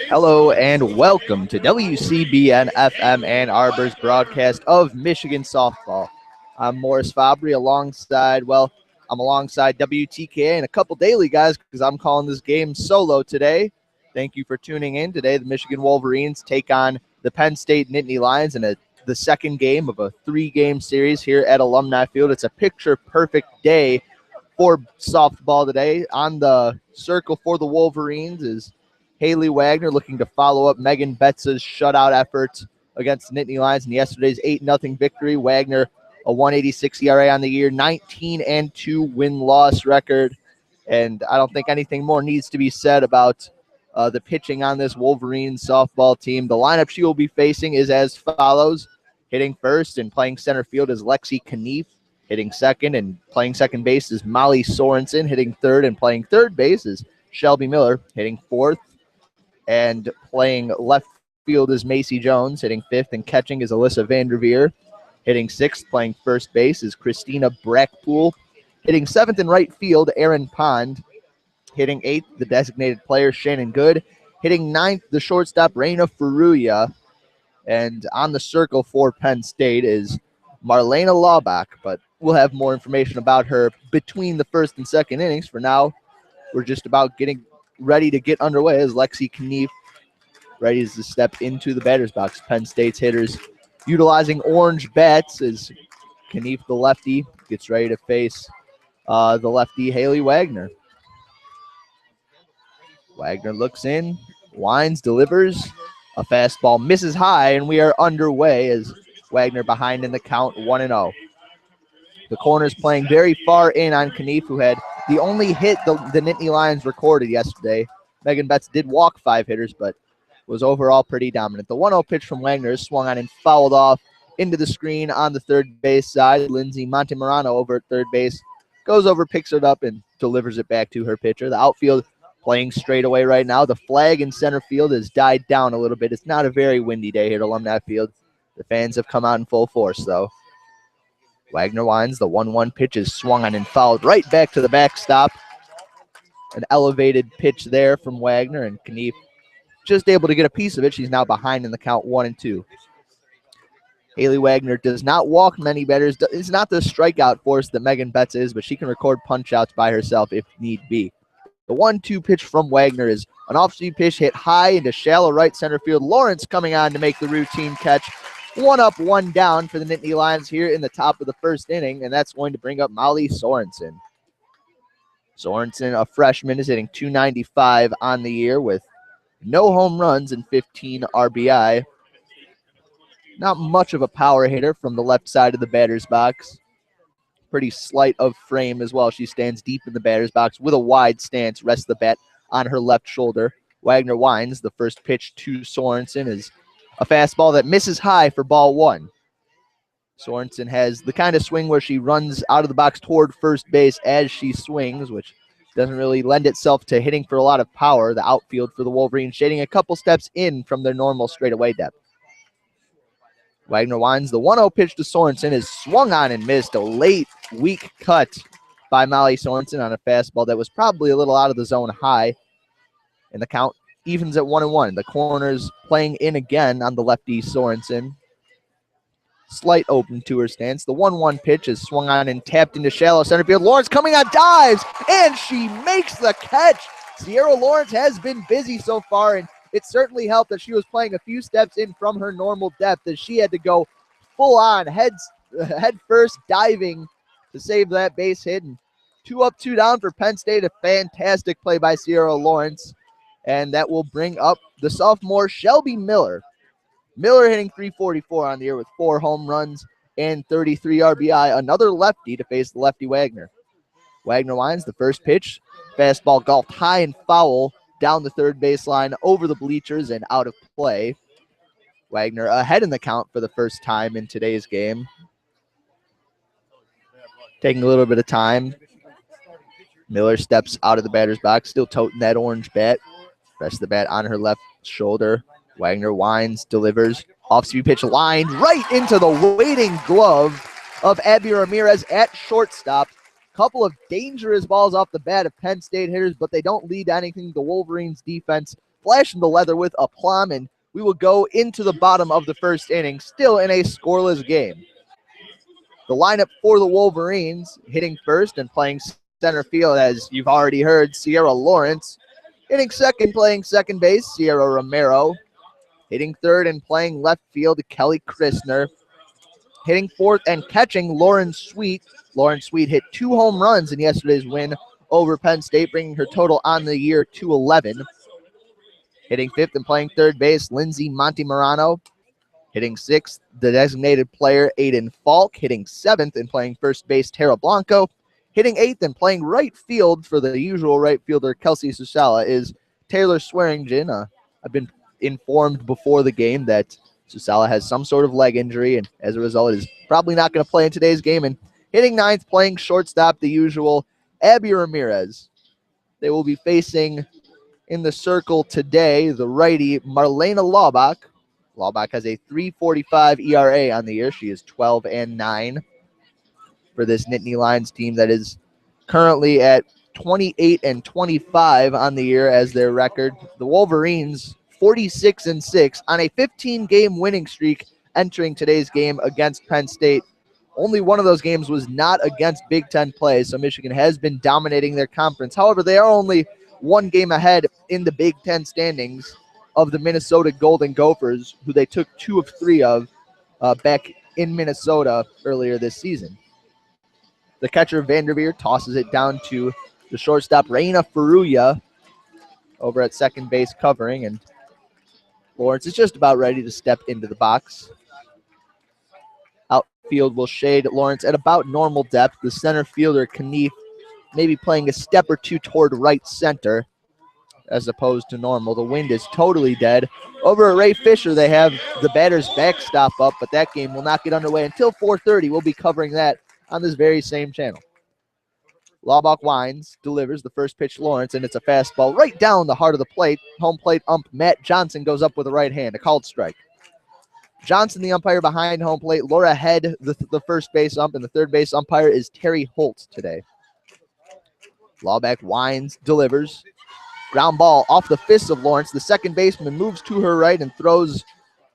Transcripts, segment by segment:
Hello and welcome to WCBN FM Ann Arbor's broadcast of Michigan softball. I'm Morris Fabry I'm alongside WTKA and a couple daily guys because I'm calling this game solo today. Thank you for tuning in. Today the Michigan Wolverines take on the Penn State Nittany Lions in the second game of a three-game series here at Alumni Field. It's a picture-perfect day for softball today. On the circle for the Wolverines is Haley Wagner looking to follow up Megan Betts' shutout efforts against the Nittany Lions in yesterday's 8-0 victory. Wagner, a 1.86 ERA on the year, 19-2 win-loss record. And I don't think anything more needs to be said about the pitching on this Wolverines softball team. The lineup she will be facing is as follows. Hitting first and playing center field is Lexi Knief. Hitting second and playing second base is Molly Sorensen. Hitting third and playing third base is Shelby Miller. Hitting fourth and playing left field is Macy Jones. Hitting fifth and catching is Alyssa Vanderveer. Hitting sixth, playing first base is Christina Brackpool. Hitting seventh in right field, Aaron Pond. Hitting eighth, the designated player, Shannon Good. Hitting ninth, the shortstop, Reina Furuya. And on the circle for Penn State is Marlena Laubach, but we'll have more information about her between the first and second innings. For now, we're just about getting ready to get underway as Lexi Knief ready to step into the batter's box. Penn State's hitters utilizing orange bats as Knief, the lefty, gets ready to face the lefty Haley Wagner. Wagner looks in, winds, delivers. A fastball misses high, and we are underway as Wagner behind in the count 1-0. The corner's playing very far in on Knief, who had the only hit the Nittany Lions recorded yesterday. Megan Betts did walk 5 hitters, but was overall pretty dominant. The 1-0 pitch from Wagner is swung on and fouled off into the screen on the third base side. Lindsay Montemarano over at third base goes over, picks it up, and delivers it back to her pitcher. The outfield playing straight away right now. The flag in center field has died down a little bit. It's not a very windy day here at Alumni Field. The fans have come out in full force, though. Wagner winds. The 1-1 pitch is swung on and fouled right back to the backstop. An elevated pitch there from Wagner, and Knief just able to get a piece of it. She's now behind in the count 1-2. Haley Wagner does not walk many batters. It's not the strikeout force that Megan Betts is, but she can record punch-outs by herself if need be. The 1-2 pitch from Wagner is an off-speed pitch hit high into shallow right center field. Lawrence coming on to make the routine catch. 1 up, 1 down for the Nittany Lions here in the top of the first inning, and that's going to bring up Molly Sorensen. Sorensen, a freshman, is hitting .295 on the year with no home runs and 15 RBI. Not much of a power hitter from the left side of the batter's box. Pretty slight of frame as well. She stands deep in the batter's box with a wide stance, rests the bat on her left shoulder. Wagner winds. The first pitch to Sorensen is a fastball that misses high for ball 1. Sorensen has the kind of swing where she runs out of the box toward first base as she swings, which doesn't really lend itself to hitting for a lot of power. The outfield for the Wolverines shading a couple steps in from their normal straightaway depth. Wagner winds. The 1-0 pitch to Sorensen is swung on and missed. A late, weak cut by Molly Sorensen on a fastball that was probably a little out of the zone high. And the count evens at 1-1. The corner's playing in again on the lefty Sorensen. Slight open to her stance. The 1-1 pitch is swung on and tapped into shallow center field. Lawrence coming on, dives, and she makes the catch. Sierra Lawrence has been busy so far, and it certainly helped that she was playing a few steps in from her normal depth as she had to go full on, head first, diving to save that base hit. And 2 up, 2 down for Penn State. A fantastic play by Sierra Lawrence. And that will bring up the sophomore Shelby Miller. Miller hitting .344 on the year with 4 home runs and 33 RBI. Another lefty to face the lefty Wagner. Wagner winds. The first pitch. Fastball golfed high and foul down the third baseline, over the bleachers, and out of play. Wagner ahead in the count for the first time in today's game. Taking a little bit of time. Miller steps out of the batter's box, still toting that orange bat. Rests the bat on her left shoulder. Wagner winds, delivers. Off-speed pitch lined right into the waiting glove of Abby Ramirez at shortstop. Couple of dangerous balls off the bat of Penn State hitters, but they don't lead to anything. The Wolverines defense flashing the leather with aplomb, and we will go into the bottom of the first inning, still in a scoreless game. The lineup for the Wolverines, hitting first and playing center field, as you've already heard, Sierra Lawrence. Hitting second, playing second base, Sierra Romero. Hitting third and playing left field, Kelly Christner. Hitting fourth and catching, Lauren Sweet. Lauren Sweet hit 2 home runs in yesterday's win over Penn State, bringing her total on the year to 11. Hitting fifth and playing third base, Lindsay Montemorano. Hitting sixth, the designated player, Aiden Falk. Hitting seventh and playing first base, Tara Blanco. Hitting eighth and playing right field for the usual right fielder, Kelsey Susala, is Taylor Swearingen. I've been informed before the game that Susala has some sort of leg injury, and as a result is probably not going to play in today's game. And hitting ninth, playing shortstop, the usual, Abby Ramirez. They will be facing in the circle today the righty, Marlena Laubach. Laubach has a 3.45 ERA on the year. She is 12-9 for this Nittany Lions team that is currently at 28-25 on the year as their record. The Wolverines 46-6 on a 15-game winning streak entering today's game against Penn State. Only one of those games was not against Big Ten play, so Michigan has been dominating their conference. However, they are only one game ahead in the Big Ten standings of the Minnesota Golden Gophers, who they took 2 of 3 of back in Minnesota earlier this season. The catcher, Vanderveer, tosses it down to the shortstop, Reina Furuya, over at second base covering, and Lawrence is just about ready to step into the box. Outfield will shade Lawrence at about normal depth. The center fielder, Knief, maybe playing a step or two toward right center as opposed to normal. The wind is totally dead. Over at Ray Fisher, they have the batter's backstop up, but that game will not get underway until 4:30. We'll be covering that on this very same channel. Laubach winds, delivers the first pitch, Lawrence, and it's a fastball right down the heart of the plate. Home plate ump Matt Johnson goes up with a right hand, a called strike. Johnson, the umpire behind home plate. Laura Head, the first base ump, and the third base umpire is Terry Holt today. Laubach winds, delivers. Ground ball off the fists of Lawrence. The second baseman moves to her right and throws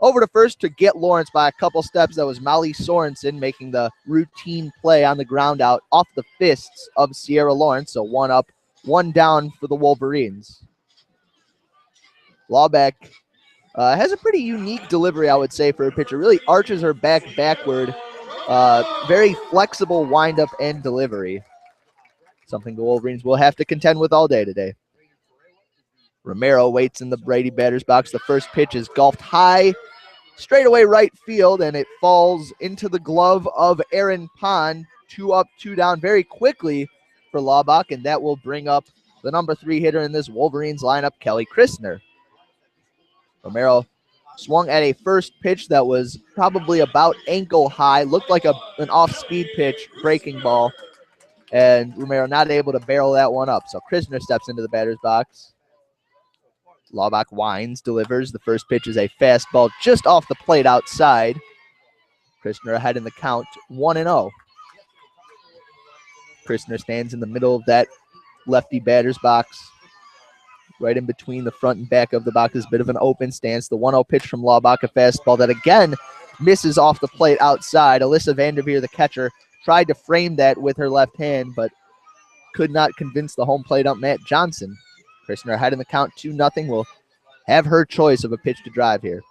over to first to get Lawrence by a couple steps. That was Molly Sorensen making the routine play on the ground out off the fists of Sierra Lawrence. So 1 up, 1 down for the Wolverines. Laubach has a pretty unique delivery, I would say, for a pitcher. Really arches her back backward. Very flexible windup and delivery. Something the Wolverines will have to contend with all day today. Romero waits in the Brady batter's box. The first pitch is golfed high, straightaway right field, and it falls into the glove of Aaron Pond. 2 up, 2 down very quickly for Laubach, and that will bring up the number 3 hitter in this Wolverines lineup, Kelly Christner. Romero swung at a first pitch that was probably about ankle high, looked like an off-speed pitch, breaking ball, and Romero not able to barrel that one up. So Christner steps into the batter's box. Laubach winds, delivers. The first pitch is a fastball just off the plate outside. Christner ahead in the count, 1-0. Christner stands in the middle of that lefty batter's box. Right in between the front and back of the box is a bit of an open stance. The 1-0 pitch from Laubach, a fastball that again misses off the plate outside. Alyssa Vanderveer, the catcher, tried to frame that with her left hand, but could not convince the home plate ump, Matt Johnson. Christner ahead in the count, 2-0. Will have her choice of a pitch to drive here.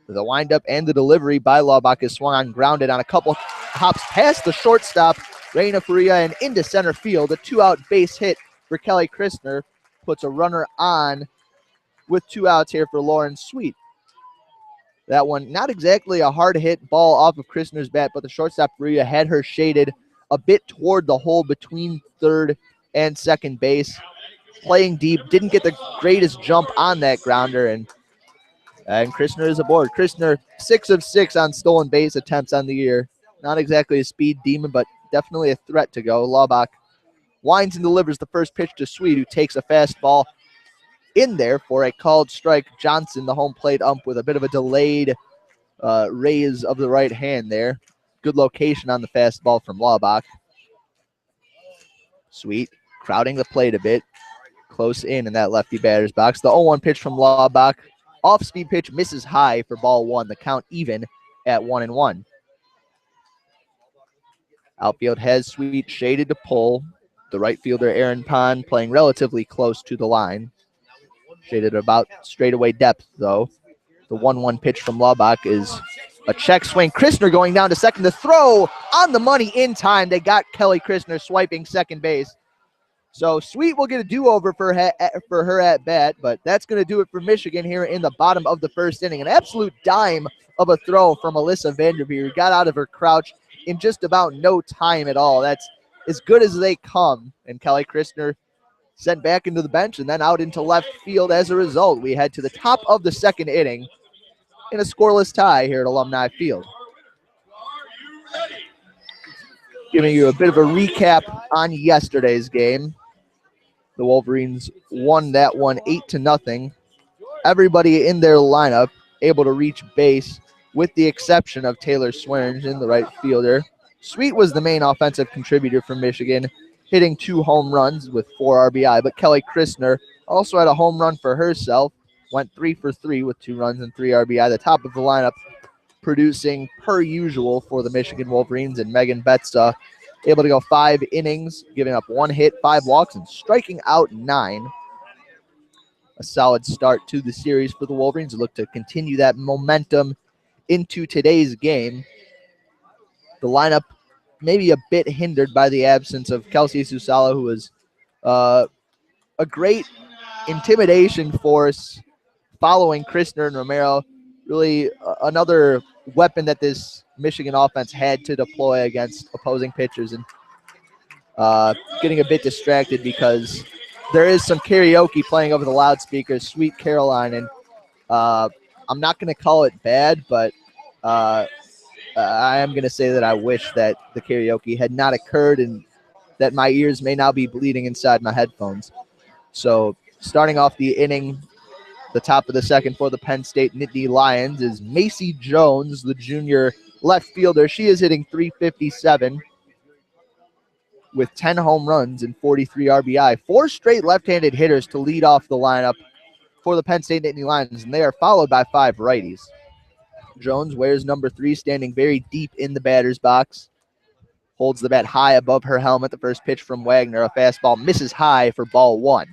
The windup and the delivery by Laubach is swung on, grounded on a couple hops past the shortstop, Reina Faria, and into center field. A 2-out base hit for Kelly Christner puts a runner on with 2 outs here for Lauren Sweet. That one, not exactly a hard hit ball off of Christner's bat, but the shortstop Faria had her shaded a bit toward the hole between third and second base. Playing deep, didn't get the greatest jump on that grounder, and Christner is aboard. Christner 6 of 6 on stolen base attempts on the year. Not exactly a speed demon, but definitely a threat to go. Laubach winds and delivers the first pitch to Sweet, who takes a fastball in there for a called strike. Johnson, the home plate ump, with a bit of a delayed raise of the right hand there. Good location on the fastball from Laubach. Sweet, crowding the plate a bit. Close in that lefty batter's box. The 0-1 pitch from Laubach. Off-speed pitch misses high for ball one. The count even at 1-1. Outfield has Sweet shaded to pull. The right fielder, Aaron Pond, playing relatively close to the line. Shaded about straightaway depth, though. The 1-1 pitch from Laubach is a check swing. Christner going down to second. The throw on the money in time. They got Kelly Christner swiping second base. So Sweet will get a do-over for her at bat, but that's going to do it for Michigan here in the bottom of the first inning. An absolute dime of a throw from Alyssa Vanderveer. Got out of her crouch in just about no time at all. That's as good as they come. And Kelly Christner sent back into the bench and then out into left field as a result. We head to the top of the second inning in a scoreless tie here at Alumni Field. Giving you a bit of a recap on yesterday's game. The Wolverines won that one 8-0. Everybody in their lineup able to reach base with the exception of Taylor Swearingen, the right fielder. Sweet was the main offensive contributor for Michigan, hitting 2 home runs with 4 RBI. But Kelly Christner also had a home run for herself, went 3 for 3 with 2 runs and 3 RBI. The top of the lineup producing per usual for the Michigan Wolverines, and Megan Betza able to go 5 innings, giving up 1 hit, 5 walks, and striking out 9. A solid start to the series for the Wolverines. Look to continue that momentum into today's game. The lineup maybe a bit hindered by the absence of Kelsey Susala, who was a great intimidation force following Christner and Romero. Really another weapon that this Michigan offense had to deploy against opposing pitchers, and getting a bit distracted because there is some karaoke playing over the loudspeakers, Sweet Caroline, and I'm not going to call it bad, but I am going to say that I wish that the karaoke had not occurred and that my ears may now be bleeding inside my headphones. So starting off the inning, the top of the second for the Penn State Nittany Lions is Macy Jones, the junior left fielder. She is hitting .357 with 10 home runs and 43 RBI. 4 straight left-handed hitters to lead off the lineup for the Penn State Nittany Lions, and they are followed by 5 righties. Jones wears number 3, standing very deep in the batter's box. Holds the bat high above her helmet. The first pitch from Wagner, a fastball, misses high for ball 1.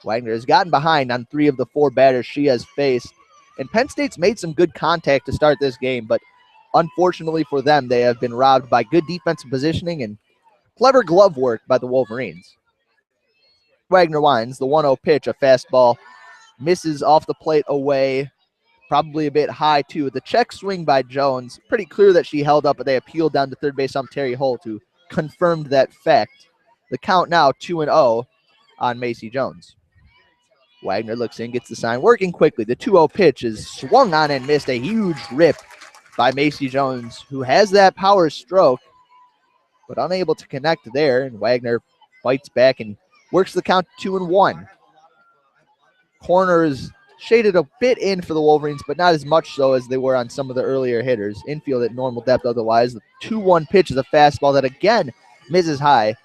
Wagner has gotten behind on 3 of the 4 batters she has faced. And Penn State's made some good contact to start this game, but unfortunately for them, they have been robbed by good defensive positioning and clever glove work by the Wolverines. Wagner winds, the 1-0 pitch, a fastball, misses off the plate away, probably a bit high too. The check swing by Jones, pretty clear that she held up, but they appealed down to third base ump Terry Holt, who confirmed that fact. The count now 2-0 on Macy Jones. Wagner looks in, gets the sign, working quickly. The 2-0 pitch is swung on and missed. A huge rip by Macy Jones, who has that power stroke, but unable to connect there. And Wagner bites back and works the count 2-1. Corners shaded a bit in for the Wolverines, but not as much so as they were on some of the earlier hitters. Infield at normal depth otherwise. The 2-1 pitch is a fastball that again misses high.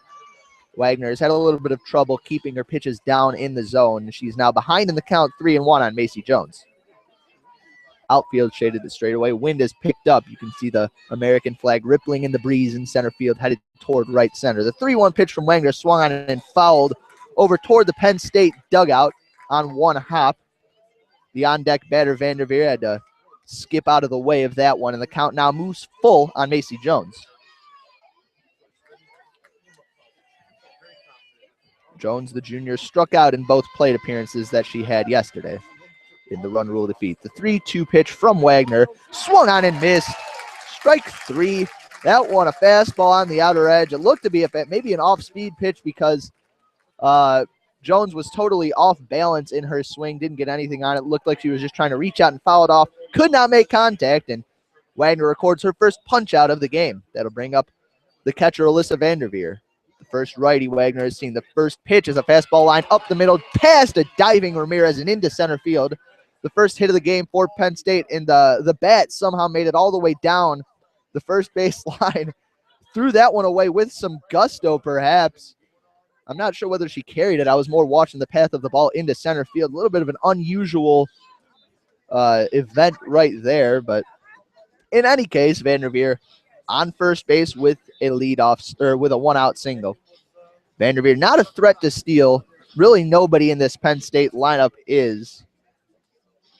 Wagner has had a little bit of trouble keeping her pitches down in the zone. She's now behind in the count 3-1 on Macy Jones. Outfield shaded the straightaway. Wind has picked up. You can see the American flag rippling in the breeze in center field, headed toward right center. The 3-1 pitch from Wagner swung on and fouled over toward the Penn State dugout on one hop. The on-deck batter Vanderveer had to skip out of the way of that one, and the count now moves full on Macy Jones. Jones, the junior, struck out in both plate appearances that she had yesterday in the run rule defeat. The 3-2 pitch from Wagner, swung on and missed. Strike 3. That one, a fastball on the outer edge. It looked to be maybe an off-speed pitch because Jones was totally off balance in her swing, didn't get anything on it. Looked like she was just trying to reach out and foul it off. Could not make contact, and Wagner records her first punch out of the game. That'll bring up the catcher, Alyssa Vanderveer. The first righty Wagner has seen. The first pitch is a fastball line up the middle, past a diving Ramirez and into center field. The first hit of the game for Penn State, and the bat somehow made it all the way down the first base line. Threw that one away with some gusto, perhaps. I'm not sure whether she carried it. I was more watching the path of the ball into center field. A little bit of an unusual event right there. But in any case, Vanderveer on first base with a leadoff, or with a one-out single. Vanderveer not a threat to steal. Really nobody in this Penn State lineup is.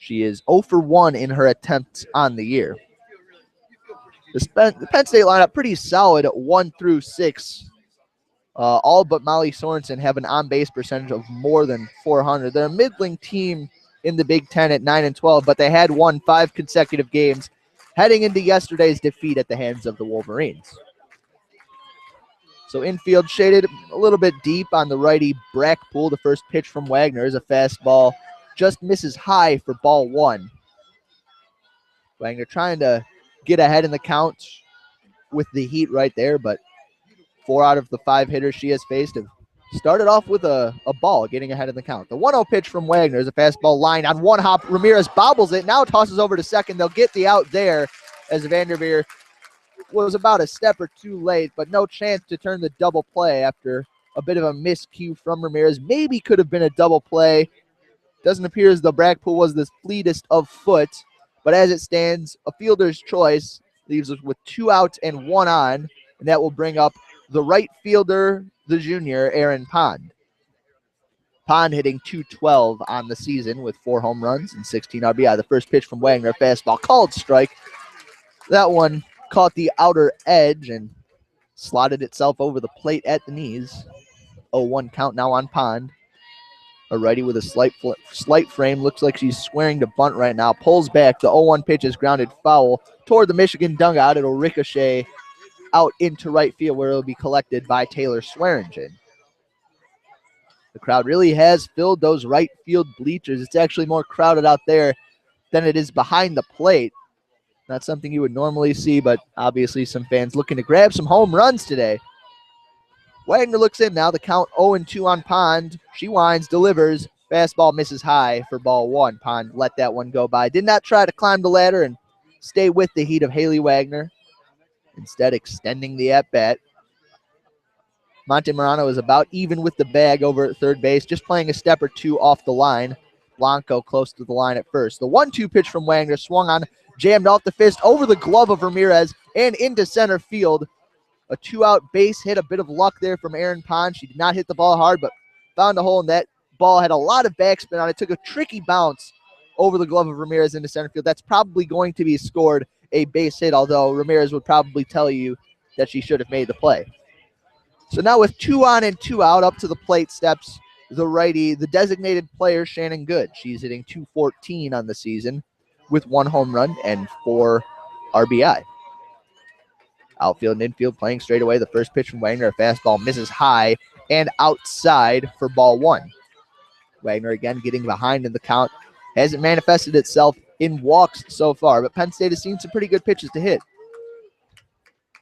She is 0 for 1 in her attempts on the year. The Penn State lineup pretty solid 1 through 6. All but Molly Sorensen have an on-base percentage of more than 400. They're a middling team in the Big Ten at 9 and 12, but they had won 5 consecutive games heading into yesterday's defeat at the hands of the Wolverines. So infield shaded a little bit deep on the righty Brackpool. The first pitch from Wagner is a fastball. Just misses high for ball 1. Wagner trying to get ahead in the count with the heat right there, but 4 out of the 5 hitters she has faced have started off with a ball, getting ahead in the count. The 1-0 pitch from Wagner is a fastball line on one hop. Ramirez bobbles it, now tosses over to second. They'll get the out there as Vanderveer was about a step or two late, but no chance to turn the double play after a bit of a miscue from Ramirez. Maybe could have been a double play. Doesn't appear as though Brackpool was the fleetest of foot, but as it stands, a fielder's choice leaves us with 2 outs and 1 on, and that will bring up the right fielder, the junior, Aaron Pond. Pond hitting .212 on the season with 4 home runs and 16 RBI. The first pitch from Wagner, fastball called strike. That one caught the outer edge and slotted itself over the plate at the knees. 0-1 count now on Pond. A righty with a slight frame. Looks like she's squaring to bunt right now. Pulls back. The 0-1 pitch is grounded foul toward the Michigan dugout. It'll ricochet out into right field where it'll be collected by Taylor Swearingen. The crowd really has filled those right field bleachers. It's actually more crowded out there than it is behind the plate. Not something you would normally see, but obviously some fans looking to grab some home runs today. Wagner looks in now. The count 0-2 on Pond. She winds, delivers. Fastball misses high for ball 1. Pond let that one go by. Did not try to climb the ladder and stay with the heat of Haley Wagner. Instead, extending the at-bat. Monte Morano is about even with the bag over at third base, just playing a step or 2 off the line. Blanco close to the line at first. The 1-2 pitch from Wagner swung on, jammed off the fist over the glove of Ramirez and into center field. A 2-out base hit, a bit of luck there from Aaron Pond. She did not hit the ball hard, but found a hole in that ball. Had a lot of backspin on it. Took a tricky bounce over the glove of Ramirez into center field. That's probably going to be scored a base hit, although Ramirez would probably tell you that she should have made the play. So now with 2 on and 2 out, up to the plate steps the righty, the designated player, Shannon Good. She's hitting .214 on the season with 1 home run and 4 RBI. Outfield and infield playing straight away. The first pitch from Wagner, a fastball, misses high and outside for ball 1. Wagner again getting behind in the count. Hasn't manifested itself in walks so far, but Penn State has seen some pretty good pitches to hit.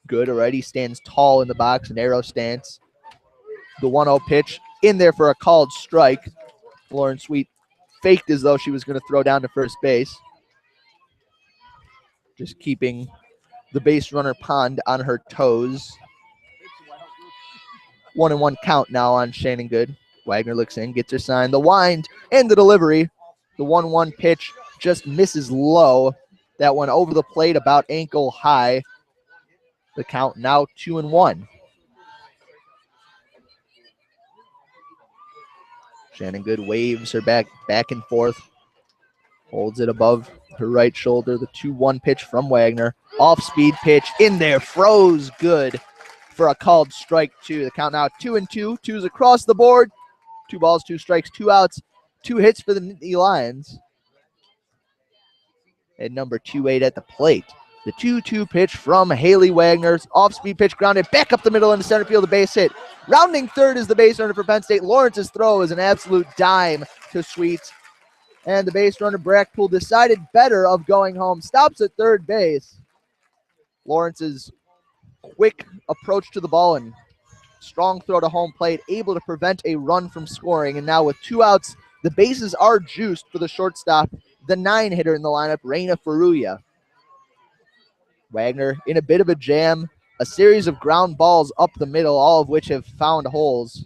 Good already stands tall in the box, an arrow stance. The 1-0 pitch in there for a called strike. Lauren Sweet faked as though she was going to throw down to first base. Just keeping the base runner Pond on her toes. 1-1 count now on Shannon Good. Wagner looks in, gets her sign. The wind and the delivery. The 1-1 pitch just misses low. That one over the plate about ankle high. The count now 2-1. Shannon Good waves her back and forth. Holds it above her right shoulder. The 2-1 pitch from Wagner. Off-speed pitch in there. Froze Good for a called strike 2. The count now 2-2. 2's across the board. 2 balls, 2 strikes, 2 outs. 2 hits for the Nittany Lions. And number 2-8 at the plate. The 2-2 pitch from Haley Wagner's off-speed pitch grounded back up the middle into center field, a base hit. Rounding third is the base runner for Penn State. Lawrence's throw is an absolute dime to Sweets. And the base runner, Brackpool, decided better of going home. Stops at third base. Lawrence's quick approach to the ball and strong throw to home plate, able to prevent a run from scoring. And now with 2 outs, the bases are juiced for the shortstop, the 9-hitter in the lineup, Reina Faruya. Wagner in a bit of a jam. A series of ground balls up the middle, all of which have found holes.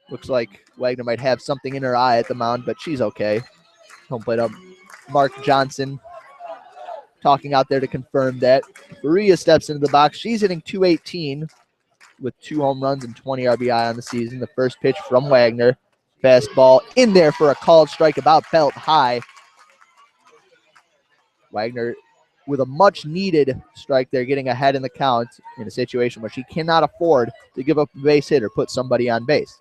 Looks like Wagner might have something in her eye at the mound, but she's okay. Home plate up. Mark Johnson talking out there to confirm that. Maria steps into the box. She's hitting .218 with 2 home runs and 20 RBI on the season. The first pitch from Wagner. Fastball in there for a called strike, about belt high. Wagner with a much needed strike there, getting ahead in the count in a situation where she cannot afford to give up a base hit or put somebody on base.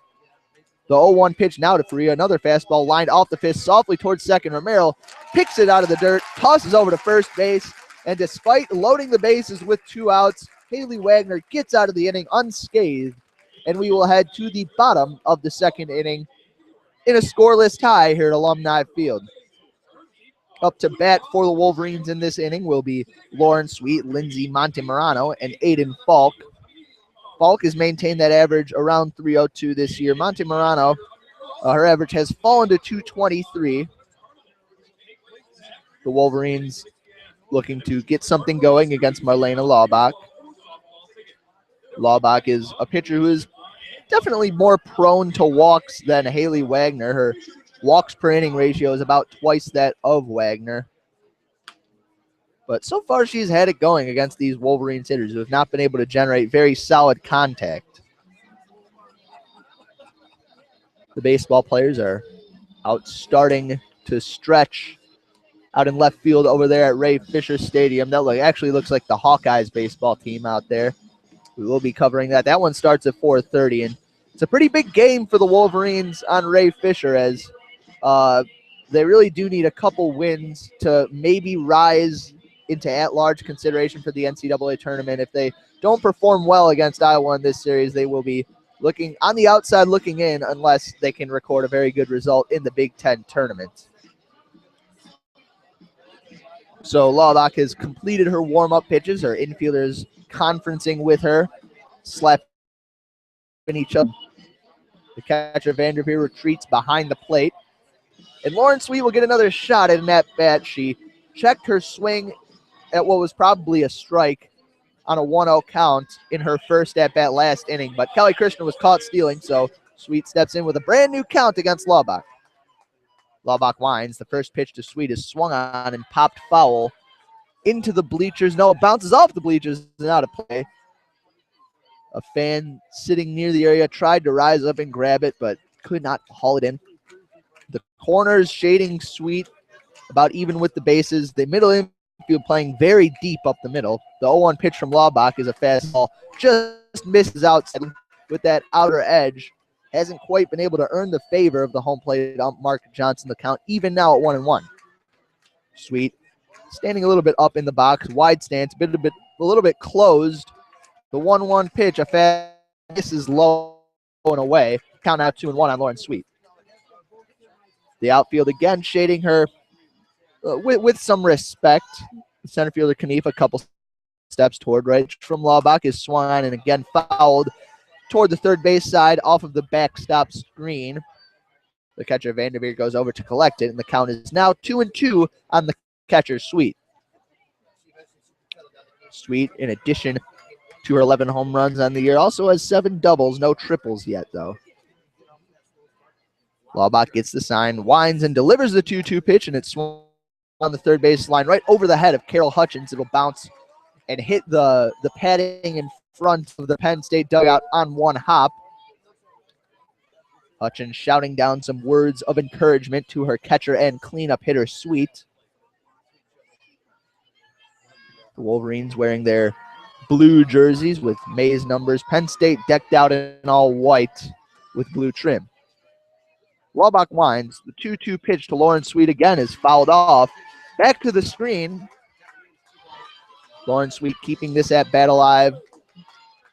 The 0-1 pitch now to Faria. Another fastball lined off the fist softly towards second. Romero picks it out of the dirt, tosses over to first base, and despite loading the bases with 2 outs, Haley Wagner gets out of the inning unscathed, and we will head to the bottom of the second inning in a scoreless tie here at Alumni Field. Up to bat for the Wolverines in this inning will be Lauren Sweet, Lindsay Montemarano, and Aiden Falk. Falk has maintained that average around .302 this year. Montemarano, her average has fallen to .223. The Wolverines looking to get something going against Marlena Laubach. Laubach is a pitcher who is definitely more prone to walks than Haley Wagner. Her walks per inning ratio is about twice that of Wagner. But so far she's had it going against these Wolverines hitters who have not been able to generate very solid contact. The baseball players are out starting to stretch out in left field over there at Ray Fisher Stadium. That actually looks like the Hawkeyes baseball team out there. We will be covering that. That one starts at 4:30, and it's a pretty big game for the Wolverines on Ray Fisher, as they really do need a couple wins to maybe rise into at-large consideration for the NCAA tournament. If they don't perform well against Iowa in this series, they will be looking on the outside looking in unless they can record a very good result in the Big Ten tournament. So Laubach has completed her warm-up pitches. Her infielders conferencing with her, slapping each other. The catcher Vanderveer retreats behind the plate. And Lauren Sweet will get another shot at an at-bat. She checked her swing at what was probably a strike on a 1-0 count in her first at-bat last inning. But Kelly Krishna was caught stealing, so Sweet steps in with a brand new count against Laubach. Laubach winds. The first pitch to Sweet is swung on and popped foul into the bleachers. No, it bounces off the bleachers and out of play. A fan sitting near the area tried to rise up and grab it, but could not haul it in. The corners shading Sweet about even with the bases. The middle infield playing very deep up the middle. The 0-1 pitch from Laubach is a fastball. Just misses outside with that outer edge. Hasn't quite been able to earn the favor of the home plate ump Mark Johnson. The count even now at 1-1. Sweet standing a little bit up in the box. Wide stance, a little bit closed. The 1-1 pitch, a fast misses low and away. Count out 2-1 on Lauren Sweet. The outfield again shading her with some respect. The center fielder Knief a couple steps toward right from Laubach is swung on and again fouled toward the third base side off of the backstop screen. The catcher Vanderveer goes over to collect it, and the count is now 2-2 on the catcher Sweet. Sweet, in addition to her 11 home runs on the year, also has 7 doubles, no triples yet though. Laubach gets the sign, winds and delivers the 2-2 pitch, and it's swung on the third base line right over the head of Carol Hutchins. It'll bounce and hit the padding in front of the Penn State dugout on one hop. Hutchins shouting down some words of encouragement to her catcher and cleanup hitter Sweet. The Wolverines wearing their blue jerseys with maize numbers. Penn State decked out in all white with blue trim. Laubach winds. The 2-2 pitch to Lauren Sweet again is fouled off. Back to the screen. Lauren Sweet keeping this at bat alive.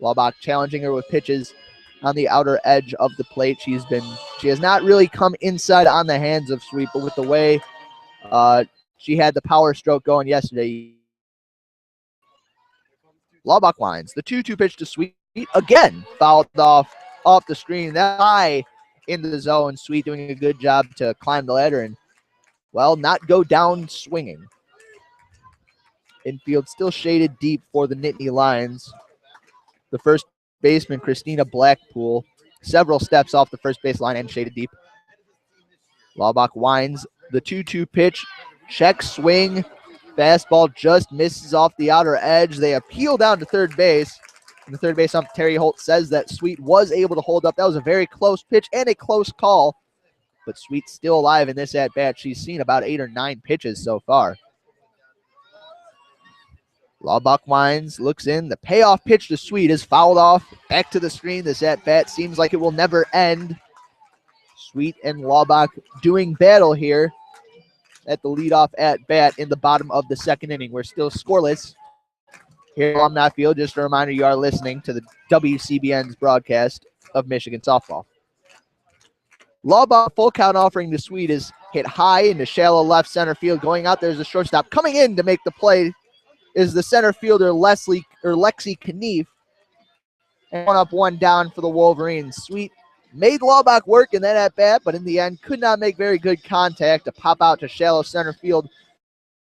Laubach challenging her with pitches on the outer edge of the plate. She has not really come inside on the hands of Sweet, but with the way she had the power stroke going yesterday. Laubach winds. The 2-2 pitch to Sweet again fouled off the screen. That high into the zone. Sweet doing a good job to climb the ladder and, well, not go down swinging. Infield still shaded deep for the Nittany Lions. The first baseman, Christina Blackpool, several steps off the first base line and shaded deep. Laubach winds the 2-2 pitch. Check swing. Fastball just misses off the outer edge. They appeal down to third base. And the third base ump, Terry Holt, says that Sweet was able to hold up. That was a very close pitch and a close call. But Sweet's still alive in this at-bat. She's seen about 8 or 9 pitches so far. Laubach winds, looks in. The payoff pitch to Sweet is fouled off. Back to the screen. This at-bat seems like it will never end. Sweet and Laubach doing battle here at the leadoff at-bat in the bottom of the second inning. We're still scoreless here at Alumni Field. Just a reminder, you are listening to the WCBN's broadcast of Michigan softball. Laubach, full count offering to Sweet, is hit high into shallow left center field. Going out there's a shortstop. Coming in to make the play is the center fielder Lexi Knief. And 1 up, 1 down for the Wolverines. Sweet made Laubach work in that at-bat, but in the end could not make very good contact to pop out to shallow center field.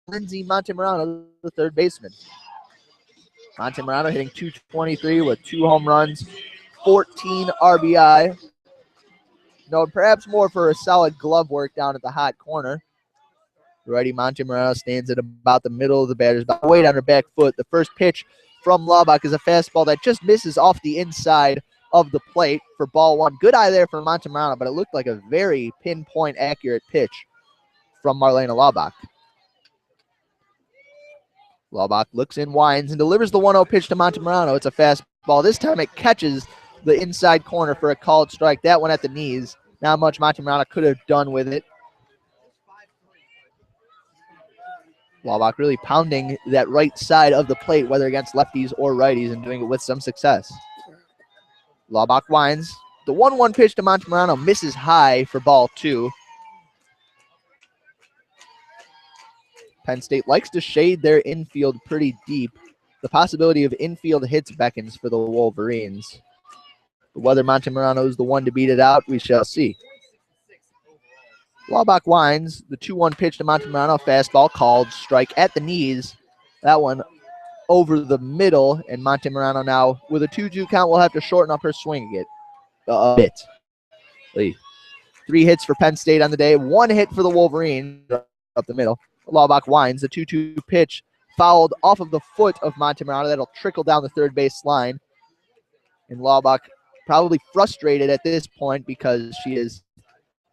Lindsay Montemurano, the third baseman. Montemurano hitting .223 with 2 home runs, 14 RBI. No, perhaps more for a solid glove work down at the hot corner. Righty Montemurano stands at about the middle of the batter's box, weight on her back foot. The first pitch from Laubach is a fastball that just misses off the inside of the plate for ball 1. Good eye there for Montemurano, but it looked like a very pinpoint accurate pitch from Marlena Laubach. Laubach looks in, winds, and delivers the 1-0 pitch to Montemurano. It's a fastball. This time it catches the inside corner for a called strike. That one at the knees. Not much Montemurano could have done with it. Laubach really pounding that right side of the plate, whether against lefties or righties, and doing it with some success. Laubach winds. The 1-1 pitch to Montemurano misses high for ball 2. Penn State likes to shade their infield pretty deep. The possibility of infield hits beckons for the Wolverines. But whether Montemurano is the one to beat it out, we shall see. Laubach winds. The 2-1 pitch to Montemurano. Fastball called strike at the knees. That one over the middle, and Montemurano now with a 2-2 count will have to shorten up her swing a bit. 3 hits for Penn State on the day. 1 hit for the Wolverines up the middle. Laubach winds. The 2-2 pitch fouled off of the foot of Montemurano. That'll trickle down the third base line. And Laubach probably frustrated at this point because she has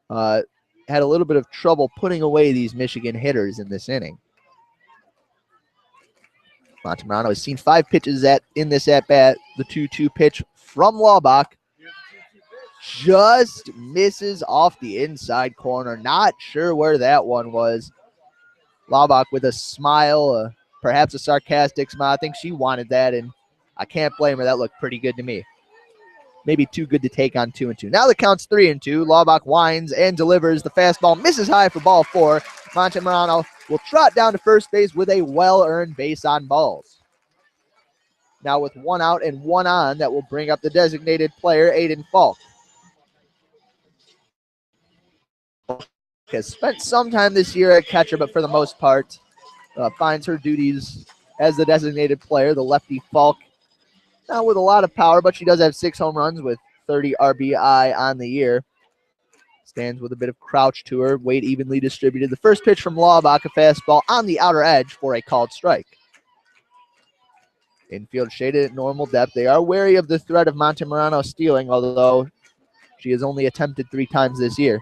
had a little bit of trouble putting away these Michigan hitters in this inning. Montemurano has seen 5 pitches in this at-bat. The 2-2 pitch from Laubach just misses off the inside corner. Not sure where that one was. Laubach with a smile, perhaps a sarcastic smile. I think she wanted that, and I can't blame her. That looked pretty good to me. Maybe too good to take on 2-2. Now the count's 3-2. Laubach winds and delivers. The fastball misses high for ball 4. Montemurano will trot down to first base with a well-earned base on balls. Now with 1 out and 1 on, that will bring up the designated player, Aiden Falk. Has spent some time this year at catcher, but for the most part, finds her duties as the designated player, the lefty Falk. Not with a lot of power, but she does have 6 home runs with 30 RBI on the year. Stands with a bit of crouch to her, weight evenly distributed. The first pitch from Laubach, a fastball on the outer edge for a called strike. Infield shaded at normal depth. They are wary of the threat of Montemurano stealing, although she has only attempted 3 times this year.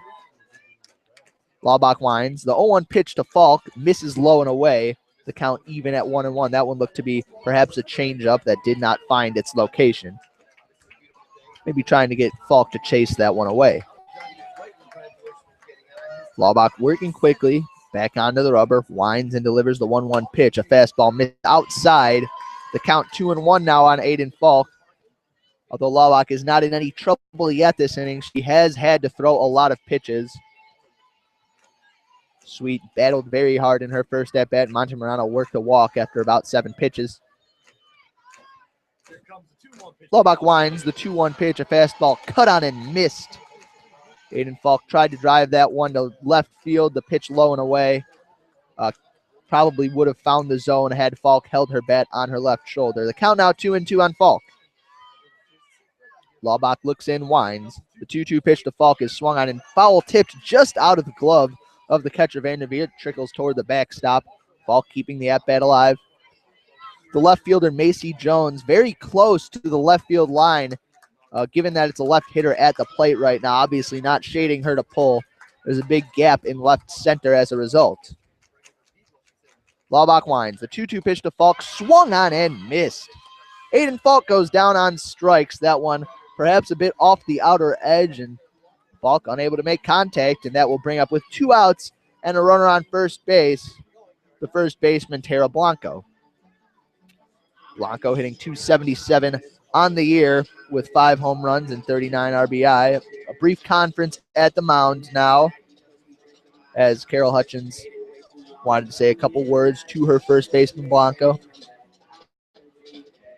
Laubach winds. The 0-1 pitch to Falk misses low and away. The count even at 1-1. That one looked to be perhaps a changeup that did not find its location. Maybe trying to get Falk to chase that one away. Laubach working quickly. Back onto the rubber. Winds and delivers the 1-1 pitch. A fastball missed outside. The count 2-1 now on Aiden Falk. Although Laubach is not in any trouble yet this inning, she has had to throw a lot of pitches. Sweet battled very hard in her first at-bat. Montemurano worked a walk after about 7 pitches. Laubach winds. The 2-1 pitch, a fastball cut on and missed. Aiden Falk tried to drive that one to left field. The pitch low and away. probably would have found the zone had Falk held her bat on her left shoulder. The count now 2-2 on Falk. Laubach looks in, winds. The 2-2 pitch to Falk is swung on and foul tipped just out of the glove of the catcher Vanderveer. It trickles toward the backstop. Falk keeping the at-bat alive. The left fielder, Macy Jones, very close to the left field line, given that it's a left hitter at the plate right now. Obviously not shading her to pull. There's a big gap in left center as a result. Laubach winds. The 2-2 pitch to Falk, swung on and missed. Aiden Falk goes down on strikes. That one perhaps a bit off the outer edge, and Falk unable to make contact, and that will bring up with 2 outs and a runner on first base, the first baseman, Tara Blanco. Blanco hitting .277 on the year with 5 home runs and 39 RBI. A brief conference at the mound now, as Carol Hutchins wanted to say a couple words to her first baseman, Blanco.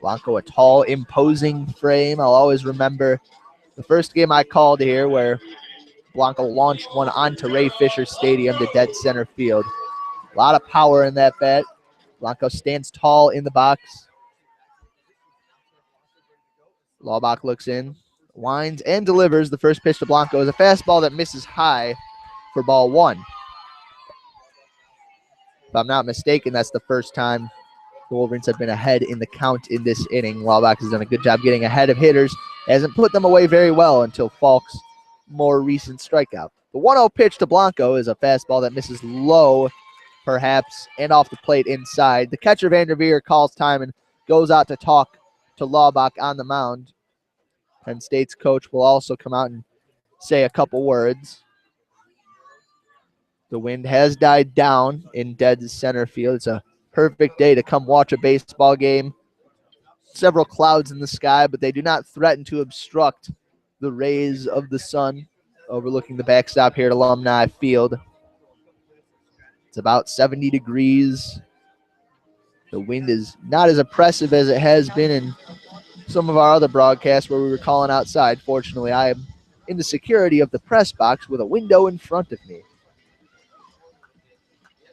Blanco, a tall, imposing frame. I'll always remember the first game I called here where Blanco launched one onto Ray Fisher Stadium to dead center field. A lot of power in that bat. Blanco stands tall in the box. Laubach looks in, winds, and delivers. The first pitch to Blanco is a fastball that misses high for ball 1. If I'm not mistaken, that's the first time the Wolverines have been ahead in the count in this inning. Laubach has done a good job getting ahead of hitters. Hasn't put them away very well until Falk's more recent strikeout. The 1-0 pitch to Blanco is a fastball that misses low, perhaps, and off the plate inside. The catcher Vanderveer calls time and goes out to talk to Laubach on the mound. Penn State's coach will also come out and say a couple words. The wind has died down in dead center field. It's a perfect day to come watch a baseball game. Several clouds in the sky, but they do not threaten to obstruct the rays of the sun overlooking the backstop here at Alumni Field. It's about 70 degrees. The wind is not as oppressive as it has been in some of our other broadcasts where we were calling outside. Fortunately, I am in the security of the press box with a window in front of me.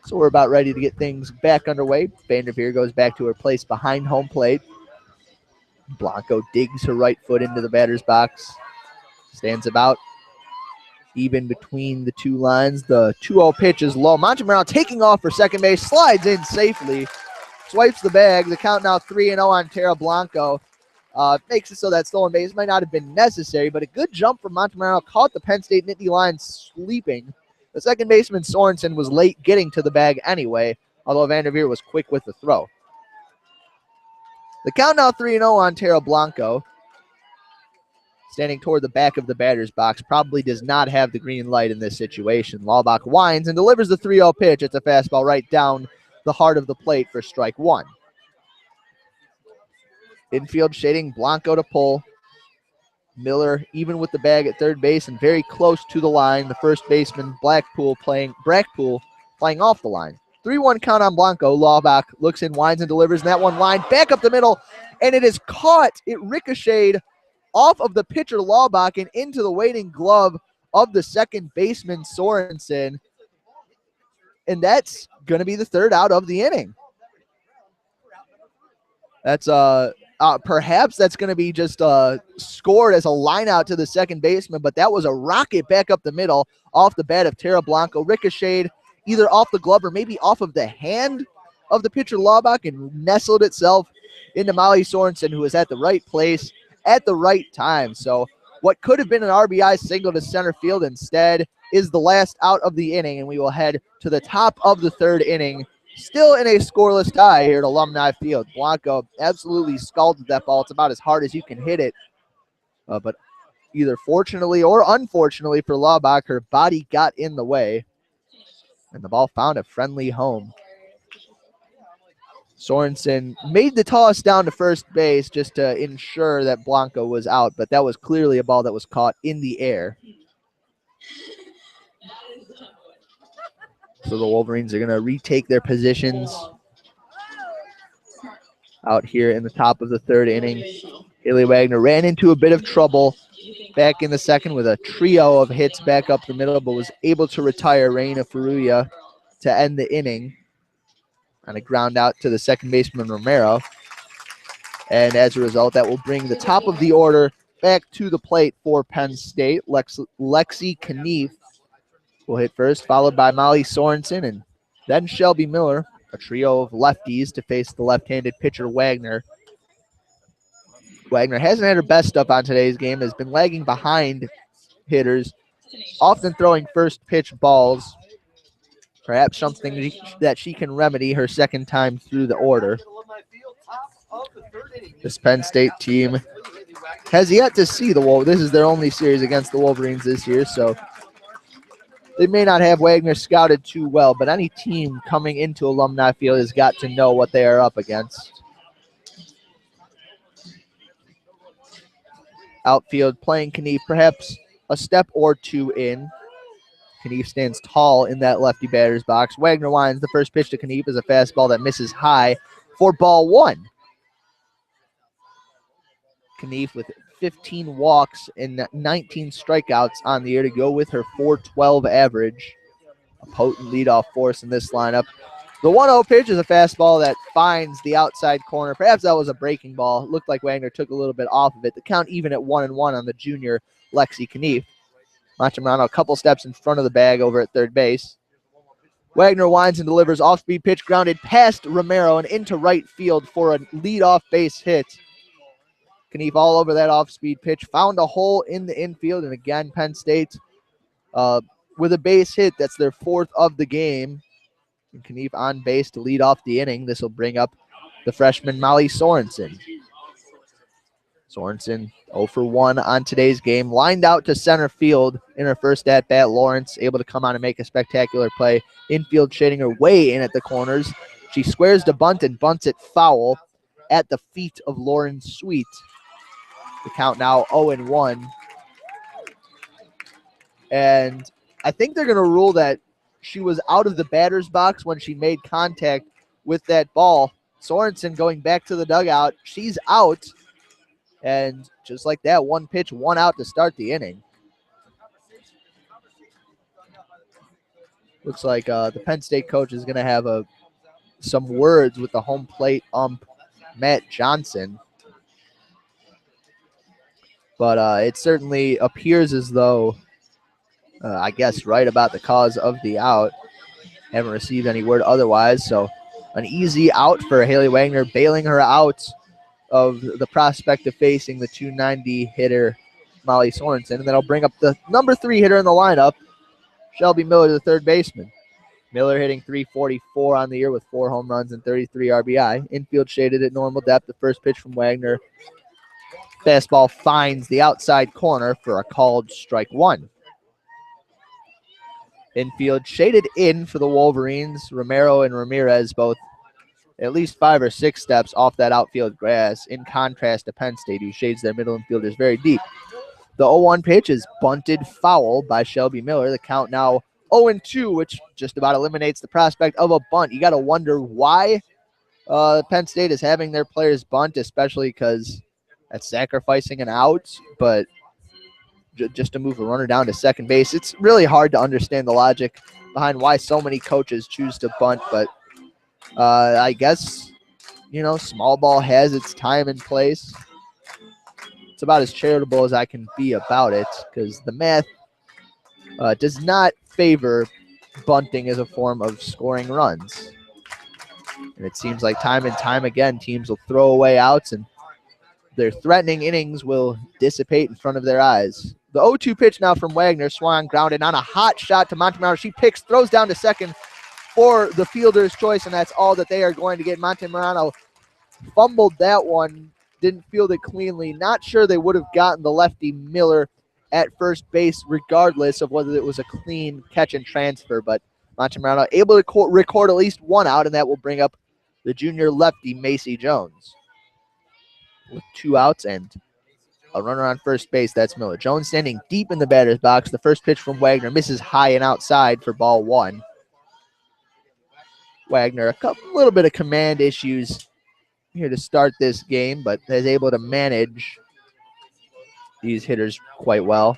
So we're about ready to get things back underway. Vanderveer goes back to her place behind home plate. Blanco digs her right foot into the batter's box. Stands about even between the two lines. The 2-0 pitch is low. Montemurro taking off for second base. Slides in safely. Swipes the bag. The count now 3-0 on Tara Blanco. Makes it so that stolen base might not have been necessary, but a good jump from Montemurro caught the Penn State Nittany line sleeping. The second baseman, Sorensen, was late getting to the bag anyway, although Vanderveer was quick with the throw. The count now 3-0 on Tara Blanco. Standing toward the back of the batter's box, probably does not have the green light in this situation. Laubach winds and delivers the 3-0 pitch. It's a fastball right down the heart of the plate for strike 1. Infield shading Blanco to pull. Miller even with the bag at third base and very close to the line. The first baseman, Brackpool playing off the line. 3-1 count on Blanco. Laubach looks in, winds, and delivers. And that one line back up the middle, and it is caught. It ricocheted off of the pitcher Laubach and into the waiting glove of the second baseman Sorensen. And that's going to be the third out of the inning. That's perhaps that's going to be just scored as a line out to the second baseman, but that was a rocket back up the middle off the bat of Tara Blanco. Ricocheted either off the glove or maybe off of the hand of the pitcher Laubach and nestled itself into Molly Sorensen, who was at the right place at the right time. So what could have been an RBI single to center field instead is the last out of the inning, and we will head to the top of the third inning. Still in a scoreless tie here at Alumni Field. Blanco absolutely scalded that ball. It's about as hard as you can hit it. But either fortunately or unfortunately for Laubach, her body got in the way. And the ball found a friendly home. Sorensen made the toss down to first base just to ensure that Blanco was out. But that was clearly a ball that was caught in the air. So the Wolverines are going to retake their positions out here in the top of the third inning. Haley Wagner ran into a bit of trouble back in the second with a trio of hits back up the middle, but was able to retire Reina Faruya to end the inning. on a ground out to the second baseman Romero. And as a result, that will bring the top of the order back to the plate for Penn State. Lexi Knief will hit first, followed by Molly Sorensen and then Shelby Miller, a trio of lefties to face the left-handed pitcher Wagner. Wagner hasn't had her best stuff on today's game, has been lagging behind hitters, often throwing first pitch balls. Perhaps something that she can remedy her second time through the order. This Penn State team has yet to see the Wolverines. This is their only series against the Wolverines this year, so they may not have Wagner scouted too well, but any team coming into Alumni Field has got to know what they are up against. Outfield playing Knief, perhaps a step or two in. Knief stands tall in that lefty batter's box. Wagner winds. The first pitch to Knief is a fastball that misses high for ball one. Knief with 15 walks and 19 strikeouts on the year to go with her .412 average. A potent leadoff force in this lineup. The 1-0 pitch is a fastball that finds the outside corner. Perhaps that was a breaking ball. It looked like Wagner took a little bit off of it. The count even at 1-1 on the junior Lexi Knief. Montemurano a couple steps in front of the bag over at third base. Wagner winds and delivers off-speed pitch grounded past Romero and into right field for a leadoff base hit. Knief all over that off-speed pitch, found a hole in the infield, and again, Penn State with a base hit. That's their fourth of the game. And Knief on base to lead off the inning. This will bring up the freshman Molly Sorensen. Sorensen 0 for 1 on today's game. Lined out to center field in her first at-bat. Lawrence able to come on and make a spectacular play. Infield shading her way in at the corners. She squares to bunt and bunts it foul at the feet of Lauren Sweet. The count now 0-1. And I think they're going to rule that she was out of the batter's box when she made contact with that ball. Sorensen going back to the dugout. She's out. And just like that, one pitch, one out to start the inning. Looks like the Penn State coach is going to have some words with the home plate ump, Matt Johnson. But it certainly appears as though, I guess, right about the cause of the out. Haven't received any word otherwise. So an easy out for Haley Wagner, bailing her out of the prospect of facing the 290 hitter Molly Sorensen. And then I'll bring up the number 3 hitter in the lineup, Shelby Miller, the third baseman. Miller hitting .344 on the year with 4 home runs and 33 RBI. Infield shaded at normal depth. The first pitch from Wagner. Fastball finds the outside corner for a called strike one. Infield shaded in for the Wolverines. Romero and Ramirez both at least 5 or 6 steps off that outfield grass, in contrast to Penn State, who shades their middle infielders very deep. The 0-1 pitch is bunted foul by Shelby Miller. The count now 0-2, which just about eliminates the prospect of a bunt. You got to wonder why Penn State is having their players bunt, especially because that's sacrificing an out, but just to move a runner down to second base. It's really hard to understand the logic behind why so many coaches choose to bunt, but I guess, small ball has its time and place. It's about as charitable as I can be about it, because the math does not favor bunting as a form of scoring runs. And it seems like time and time again, teams will throw away outs and their threatening innings will dissipate in front of their eyes. The 0-2 pitch now from Wagner, swung grounded on a hot shot to Montemurano. She throws down to second for the fielder's choice, and that's all that they are going to get. Montemurano fumbled that one, didn't field it cleanly. Not sure they would have gotten the lefty Miller at first base regardless of whether it was a clean catch and transfer, but Montemurano able to record at least one out, and that will bring up the junior lefty Macy Jones. With 2 outs and a runner on first base, that's Miller. Jones standing deep in the batter's box. The first pitch from Wagner misses high and outside for ball one. Wagner, a little bit of command issues here to start this game, but is able to manage these hitters quite well.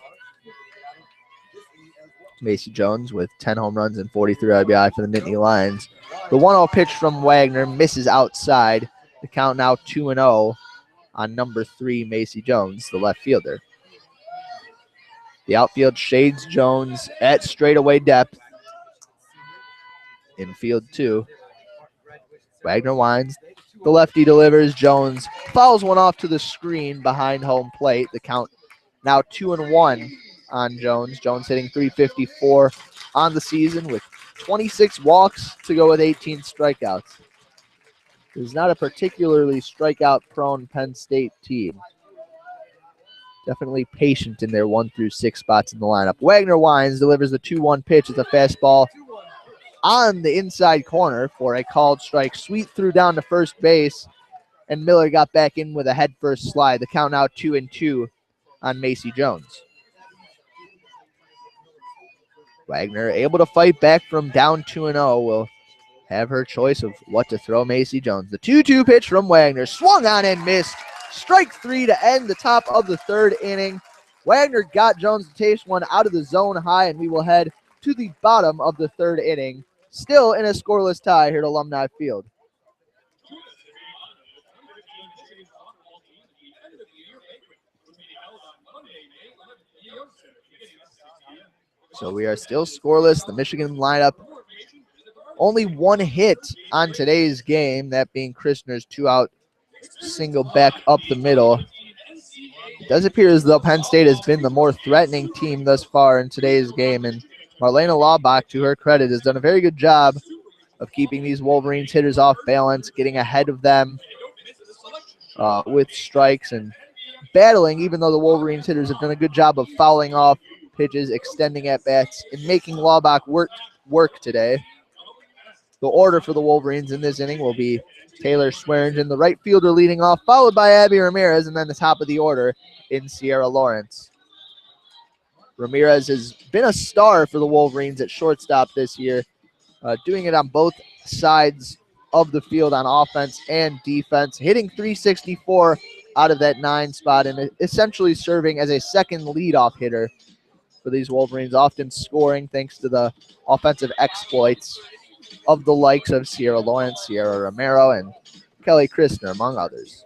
Macy Jones with 10 home runs and 43 RBI for the Nittany Lions. The 1-0 pitch from Wagner misses outside. The count now 2-0 on number 3, Macy Jones, the left fielder. The outfield shades Jones at straightaway depth. In field 2. Wagner winds. The lefty delivers. Jones fouls one off to the screen behind home plate. The count now 2-1 on Jones. Jones hitting .354 on the season with 26 walks to go with 18 strikeouts. This is not a particularly strikeout-prone Penn State team. Definitely patient in their 1 through 6 spots in the lineup. Wagner winds, delivers the 2-1 pitch. It's a fastball on the inside corner for a called strike. Sweet threw down to first base, and Miller got back in with a head-first slide. The count now 2-2 on Macy Jones. Wagner able to fight back from down 2-0. Will have her choice of what to throw Macy Jones. The 2-2 pitch from Wagner. Swung on and missed. Strike 3 to end the top of the 3rd inning. Wagner got Jones to taste one out of the zone high, and we will head to the bottom of the 3rd inning. Still in a scoreless tie here at Alumni Field. So we are still scoreless. The Michigan lineup only 1 hit on today's game, that being Christner's 2-out single back up the middle. It does appear as though Penn State has been the more threatening team thus far in today's game, and Marlena Laubach, to her credit, has done a very good job of keeping these Wolverines hitters off balance, getting ahead of them with strikes and battling, even though the Wolverines hitters have done a good job of fouling off pitches, extending at-bats, and making Laubach work today. The order for the Wolverines in this inning will be Taylor Swearingen, the right fielder, leading off, followed by Abby Ramirez, and then the top of the order in Sierra Lawrence. Ramirez has been a star for the Wolverines at shortstop this year, doing it on both sides of the field on offense and defense, hitting .364 out of that 9 spot and essentially serving as a second leadoff hitter for these Wolverines, often scoring thanks to the offensive exploits of the likes of Sierra Lawrence, Sierra Romero, and Kelly Christner, among others.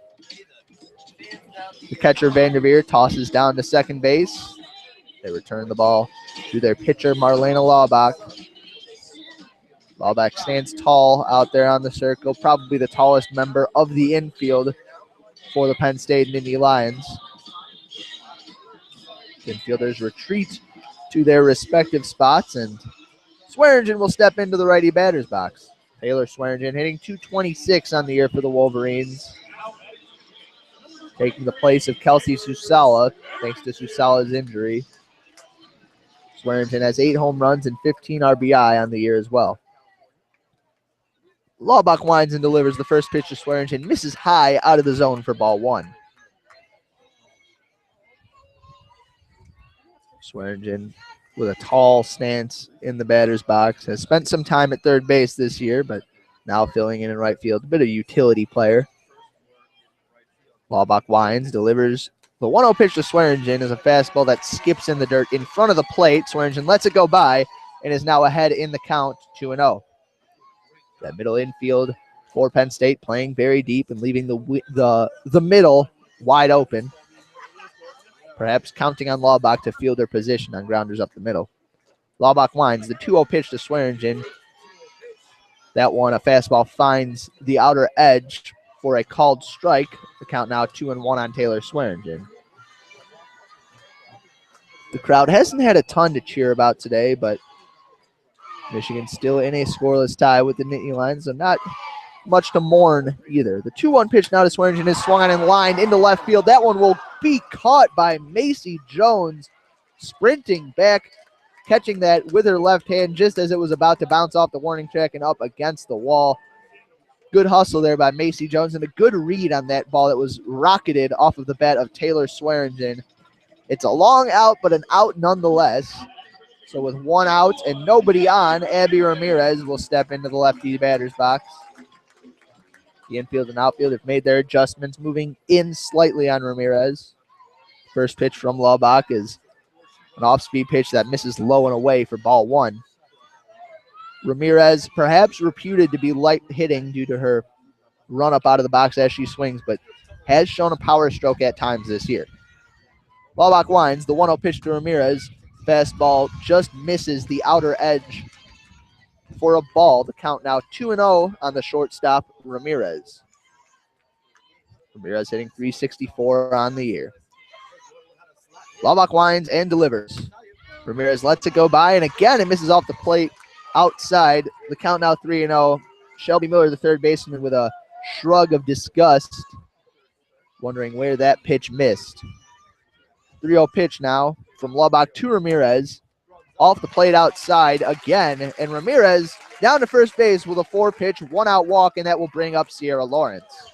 The catcher, Vanderveer, tosses down to second base. They return the ball to their pitcher, Marlena Laubach. Laubach stands tall out there on the circle, probably the tallest member of the infield for the Penn State Nittany Lions. Infielders retreat to their respective spots, and Swearingen will step into the righty batter's box. Taylor Swearingen hitting .226 on the year for the Wolverines, taking the place of Kelsey Susala thanks to Susala's injury. Swearingen has 8 home runs and 15 RBI on the year as well. Laubach winds and delivers the first pitch to Swearingen, misses high out of the zone for ball 1. Swearingen, with a tall stance in the batter's box, has spent some time at third base this year, but now filling in right field, a bit of a utility player. Laubach winds, delivers the 1-0 pitch to Swearingen is a fastball that skips in the dirt in front of the plate. Swearingen lets it go by and is now ahead in the count, 2-0. That middle infield for Penn State playing very deep and leaving the middle wide open. Perhaps counting on Laubach to field their position on grounders up the middle. Laubach winds the 2-0 pitch to Swearingen. That one, a fastball, finds the outer edge for a called strike. The count now 2-1 on Taylor Swearingen. The crowd hasn't had a ton to cheer about today, but Michigan still in a scoreless tie with the Nittany Lions, so not much to mourn either. The 2-1 pitch now to Swearingen is swung on and lined into left field. That one will be caught by Macy Jones, sprinting back, catching that with her left hand just as it was about to bounce off the warning track and up against the wall. Good hustle there by Macy Jones and a good read on that ball that was rocketed off of the bat of Taylor Swearingen. It's a long out, but an out nonetheless. So with 1 out and nobody on, Abby Ramirez will step into the lefty batter's box. The infield and outfield have made their adjustments, moving in slightly on Ramirez. First pitch from Laubach is An off-speed pitch that misses low and away for ball one. Ramirez, perhaps reputed to be light hitting due to her run up out of the box as she swings, but has shown a power stroke at times this year. Laubach winds. The 1-0 pitch to Ramirez. Fastball just misses the outer edge for a ball. The count now 2-0 on the shortstop, Ramirez. Ramirez hitting .364 on the year. Laubach winds and delivers. Ramirez lets it go by, and again it misses off the plate outside. The count now 3-0. Shelby Miller, the third baseman, with a shrug of disgust, wondering where that pitch missed. 3-0 pitch now from Laubach to Ramirez. Off the plate outside again, and Ramirez down to first base with a 4-pitch, 1-out walk, and that will bring up Sierra Lawrence.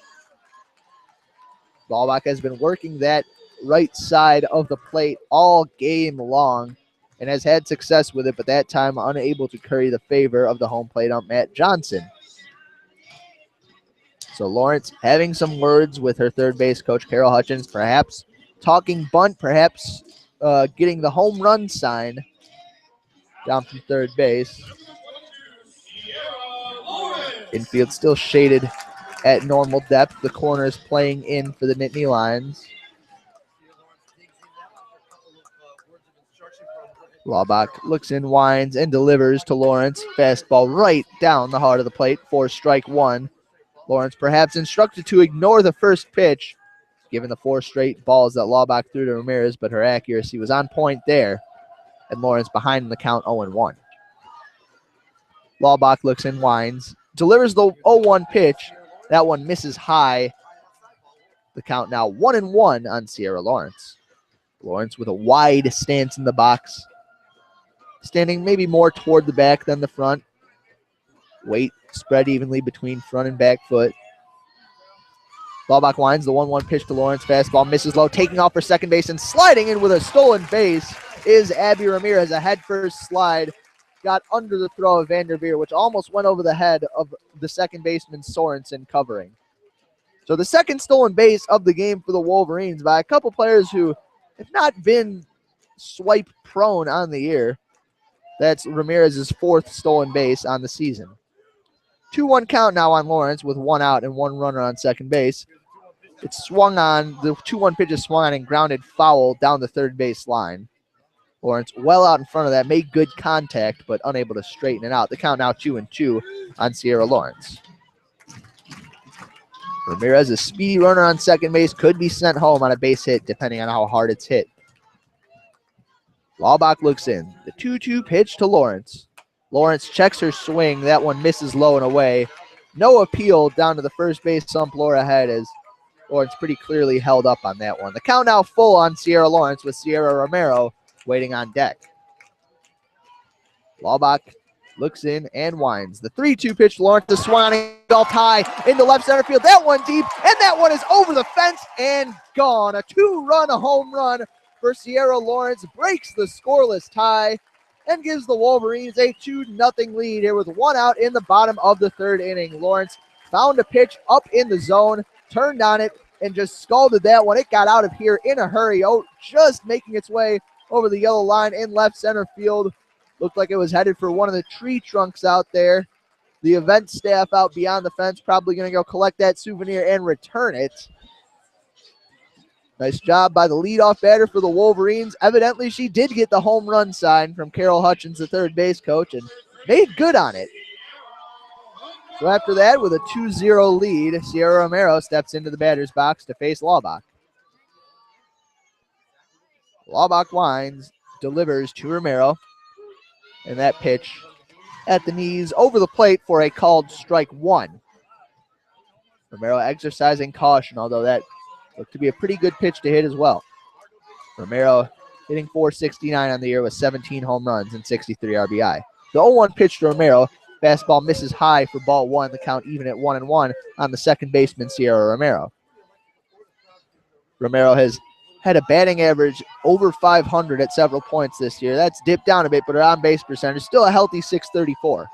Laubach has been working that right side of the plate all game long and has had success with it, but that time unable to curry the favor of the home plate ump, Matt Johnson. So Lawrence having some words with her third base coach, Carol Hutchins, perhaps talking bunt, perhaps getting the home run sign down from third base. Infield still shaded at normal depth. The corners playing in for the Nittany Lions. Laubach looks in, winds, and delivers to Lawrence. Fastball right down the heart of the plate for strike one. Lawrence perhaps instructed to ignore the first pitch, given the 4 straight balls that Laubach threw to Ramirez, but her accuracy was on point there, and Lawrence behind in the count 0-1. Laubach looks in, winds, delivers the 0-1 pitch. That one misses high. The count now 1-1 on Sierra Lawrence. Lawrence with a wide stance in the box, standing maybe more toward the back than the front. Weight spread evenly between front and back foot. Laubach winds. The 1-1 pitch to Lawrence. Fastball misses low, taking off for second base and sliding in with a stolen base is Abby Ramirez. A head-first slide got under the throw of Vanderveer, which almost went over the head of the second baseman Sorensen covering. So the second stolen base of the game for the Wolverines by a couple players who have not been swipe prone on the year. That's Ramirez's 4th stolen base on the season. 2-1 count now on Lawrence with 1 out and 1 runner on second base. It's swung on, the 2-1 pitch is swung on and grounded foul down the third base line. Lawrence well out in front of that, made good contact, but unable to straighten it out. The count now 2-2 on Sierra Lawrence. Ramirez, a speedy runner on second base, could be sent home on a base hit depending on how hard it's hit. Laubach looks in. The 2-2 pitch to Lawrence. Lawrence checks her swing. That one misses low and away. No appeal down to the first base ump Laura Head as Lawrence pretty clearly held up on that one. The count now full on Sierra Lawrence with Sierra Romero waiting on deck. Laubach looks in and winds. The 3-2 pitch to Lawrence, the swinging golf high into left center field. That one deep, and that one is over the fence and gone. A 2-run home run for Sierra Lawrence breaks the scoreless tie and gives the Wolverines a 2-0 lead here with 1 out in the bottom of the third inning. Lawrence found a pitch up in the zone, turned on it, and just scalded that one. It got out of here in a hurry. Oh, just making its way over the yellow line in left center field. Looked like it was headed for one of the tree trunks out there. The event staff out beyond the fence probably going to go collect that souvenir and return it. Nice job by the leadoff batter for the Wolverines. Evidently, she did get the home run sign from Carol Hutchins, the third base coach, and made good on it. So after that, with a 2-0 lead, Sierra Romero steps into the batter's box to face Laubach. Laubach winds, delivers to Romero, and that pitch at the knees over the plate for a called strike one. Romero exercising caution, although that looked to be a pretty good pitch to hit as well. Romero hitting .469 on the year with 17 home runs and 63 RBI. The 0-1 pitch to Romero. Fastball misses high for ball one. The count even at 1-1 on the second baseman, Sierra Romero. Romero has had a batting average over 500 at several points this year. That's dipped down a bit, but her on-base percentage is still a healthy .634.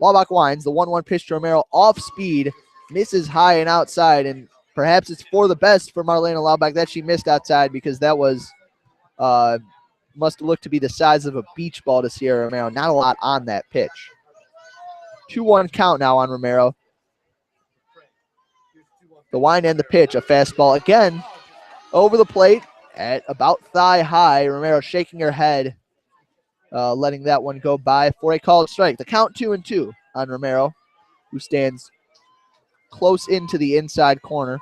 Laubach winds. The 1-1 pitch to Romero off speed. Misses high and outside, and perhaps it's for the best for Marlena Laubach that she missed outside because that was must look to be the size of a beach ball to Sierra Romero. Not a lot on that pitch. 2-1 count now on Romero. The wind and the pitch, a fastball again over the plate at about thigh high. Romero shaking her head, letting that one go by for a called strike. The count 2-2 on Romero, who stands close into the inside corner.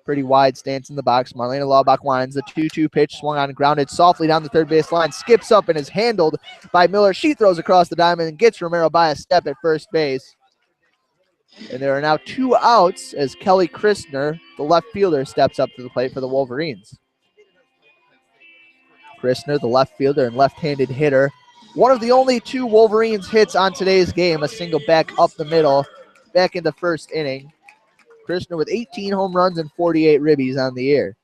Pretty wide stance in the box. Marlena Laubach winds. The 2-2 pitch swung on and grounded softly down the third base line. Skips up and is handled by Miller. She throws across the diamond and gets Romero by a step at first base. And there are now 2 outs as Kelly Christner, the left fielder, steps up to the plate for the Wolverines. Christner, the left fielder and left-handed hitter. One of the only 2 Wolverines hits on today's game, a single back up the middle, back in the first inning. Christner with 18 home runs and 48 ribbies on the year.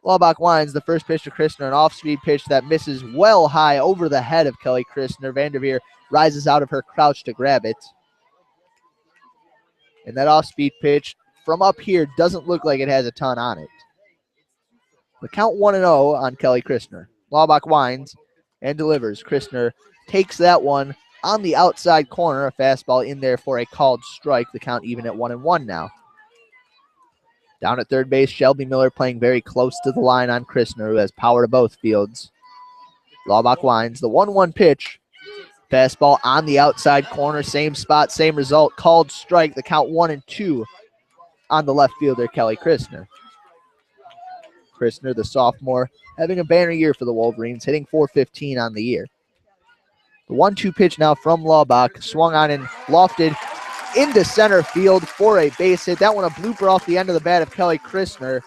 Laubach winds. The first pitch to Christner, an off-speed pitch that misses well high over the head of Kelly Christner. Vanderveer rises out of her crouch to grab it. And that off-speed pitch from up here doesn't look like it has a ton on it. The count 1-0 on Kelly Christner. Laubach winds and delivers. Christner takes that one on the outside corner. A fastball in there for a called strike. The count even at 1-1 now. Down at third base, Shelby Miller playing very close to the line on Christner, who has power to both fields. Laubach winds. The 1-1 pitch. Fastball on the outside corner, same spot, same result. Called strike. The count 1-2 on the left fielder, Kelly Christner. Christner, the sophomore, having a banner year for the Wolverines, hitting .415 on the year. The 1-2 pitch now from Laubach, swung on and lofted into center field for a base hit. That one a blooper off the end of the bat of Kelly Christner.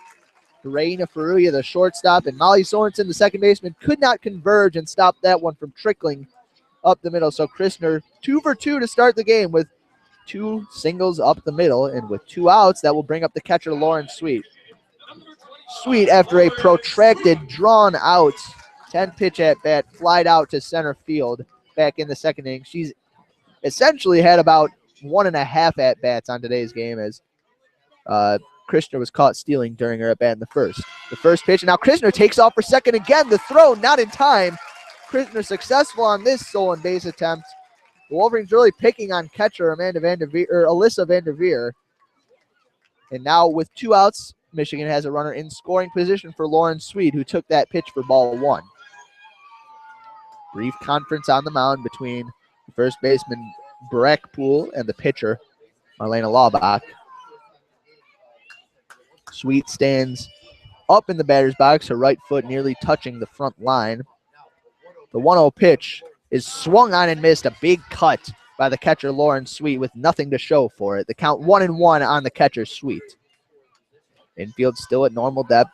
Raina Faruya, the shortstop, and Molly Sorensen, the second baseman, could not converge and stop that one from trickling up the middle. So Christner 2 for 2 to start the game with 2 singles up the middle, and with 2 outs, that will bring up the catcher Lauren Sweet. Sweet, after a protracted, drawn out 10-pitch at bat, flied out to center field back in the second inning. She's essentially had about 1.5 at bats on today's game, as Christner was caught stealing during her at bat in the first. The first pitch, and now Christner takes off for second again. The throw not in time. Christner successful on this stolen base attempt. The Wolverines really picking on catcher Alyssa Vanderveer. And now with 2 outs, Michigan has a runner in scoring position for Lauren Sweet, who took that pitch for ball 1. Brief conference on the mound between the first baseman Breckpool and the pitcher Marlena Laubach. Sweet stands up in the batter's box, her right foot nearly touching the front line. The 1-0 pitch is swung on and missed. A big cut by the catcher Lauren Sweet with nothing to show for it. The count 1-1 on the catcher Sweet. Infield still at normal depth.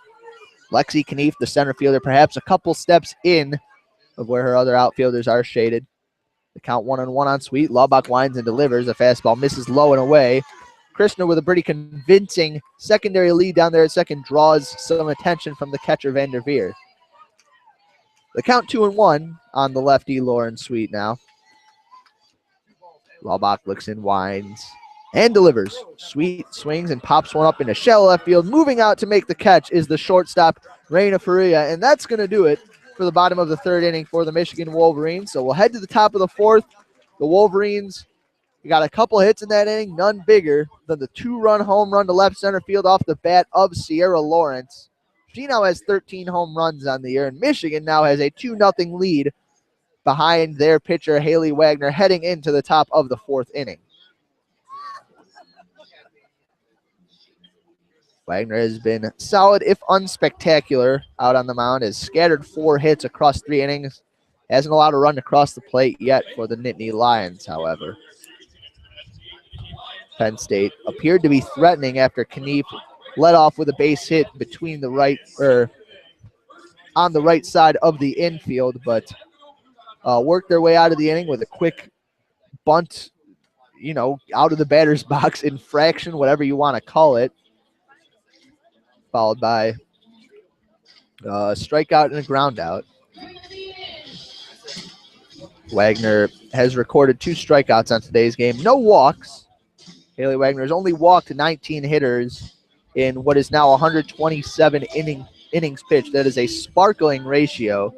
Lexi Knief, the center fielder, perhaps a couple steps in of where her other outfielders are shaded. The count 1-1 on Sweet. Laubach winds and delivers. A fastball misses low and away. Christner with a pretty convincing secondary lead down there at second draws some attention from the catcher Vanderveer. The count 2-1 on the lefty Lauren Sweet now. Laubach looks in, winds, and delivers. Sweet swings and pops one up into shallow left field. Moving out to make the catch is the shortstop, Raina Faruya, and that's going to do it for the bottom of the third inning for the Michigan Wolverines. So we'll head to the top of the fourth. The Wolverines, we got a couple hits in that inning, none bigger than the 2-run home run to left center field off the bat of Sierra Lawrence. She now has 13 home runs on the year, and Michigan now has a 2-0 lead behind their pitcher, Haley Wagner, heading into the top of the fourth inning. Wagner has been solid, if unspectacular, out on the mound, has scattered 4 hits across 3 innings. Hasn't allowed a run across the plate yet for the Nittany Lions, however. Penn State appeared to be threatening after Knief led off with a base hit between the right, on the right side of the infield, but worked their way out of the inning with a quick bunt, out of the batter's box infraction, whatever you want to call it, followed by a strikeout and a ground out. Wagner has recorded 2 strikeouts on today's game, no walks. Haley Wagner has only walked 19 hitters in what is now 127 innings pitched. That is a sparkling ratio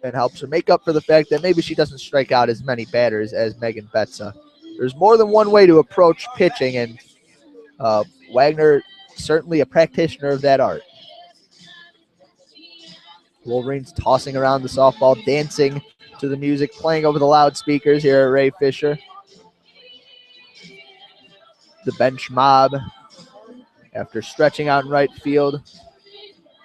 and helps her make up for the fact that maybe she doesn't strike out as many batters as Megan Betza. There's more than one way to approach pitching, and Wagner certainly a practitioner of that art. Wolverines tossing around the softball, dancing to the music, playing over the loudspeakers here at Ray Fisher. The bench mob, after stretching out in right field,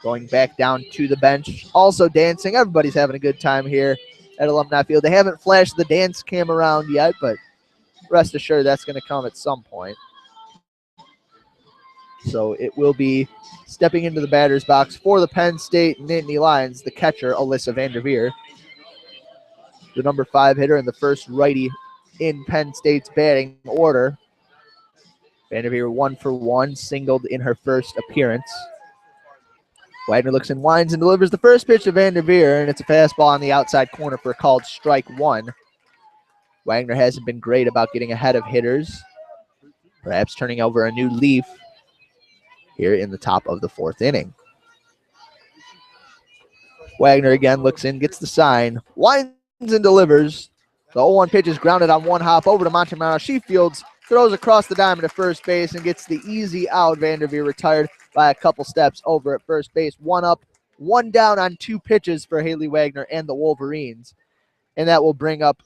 going back down to the bench, also dancing. Everybody's having a good time here at Alumni Field. They haven't flashed the dance cam around yet, but rest assured that's going to come at some point. So it will be stepping into the batter's box for the Penn State Nittany Lions, the catcher, Alyssa Vanderveer. The number 5 hitter and the first righty in Penn State's batting order. Vanderveer 1 for 1, singled in her first appearance. Wagner looks and winds and delivers the first pitch to Vanderveer, and it's a fastball on the outside corner for a called strike 1. Wagner hasn't been great about getting ahead of hitters, perhaps turning over a new leaf here in the top of the 4th inning. Wagner again looks in, gets the sign, winds and delivers. The 0-1 pitch is grounded on one hop over to Montemurano. She fields, throws across the diamond to first base and gets the easy out. Vanderveer retired by a couple steps over at first base. 1 up, 1 down on 2 pitches for Haley Wagner and the Wolverines. And that will bring up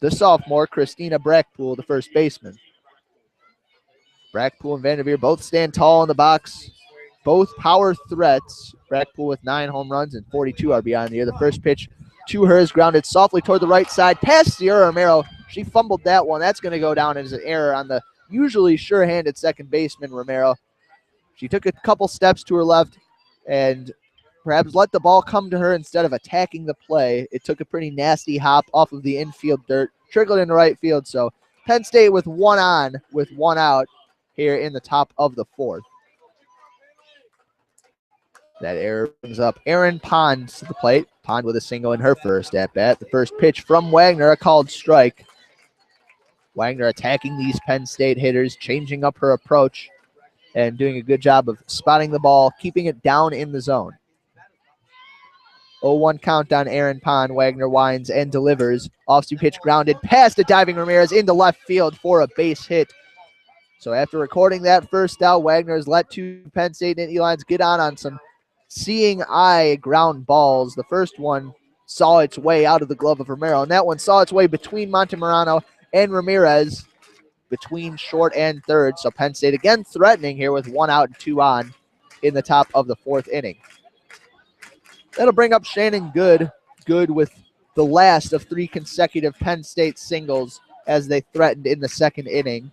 the sophomore, Christina Brackpool, the first baseman. Brackpool and Vanderveer both stand tall in the box. Both power threats. Brackpool with 9 home runs and 42 RBI in the year. The first pitch to her is grounded softly toward the right side, past Sierra Romero. She fumbled that one. That's going to go down as an error on the usually sure-handed second baseman, Romero. She took a couple steps to her left and perhaps let the ball come to her instead of attacking the play. It took a pretty nasty hop off of the infield dirt, trickled into right field. So Penn State with 1 on, with 1 out here in the top of the 4th. That error brings up Erin Pond to the plate. Pond with a single in her first at-bat. The first pitch from Wagner, a called strike. Wagner attacking these Penn State hitters, changing up her approach, and doing a good job of spotting the ball, keeping it down in the zone. 0-1 count on Erin Pond. Wagner winds and delivers. Off-speed pitch grounded past a diving Ramirez into left field for a base hit. So after recording that first out, Wagner has let 2 Penn State Nittany Lions get on some seeing eye ground balls. The first one saw its way out of the glove of Romero, and that one saw its way between Montemurano and Ramirez, between short and third. So Penn State again threatening here with 1 out and 2 on in the top of the 4th inning. That'll bring up Shannon Good with the last of 3 consecutive Penn State singles as they threatened in the 2nd inning.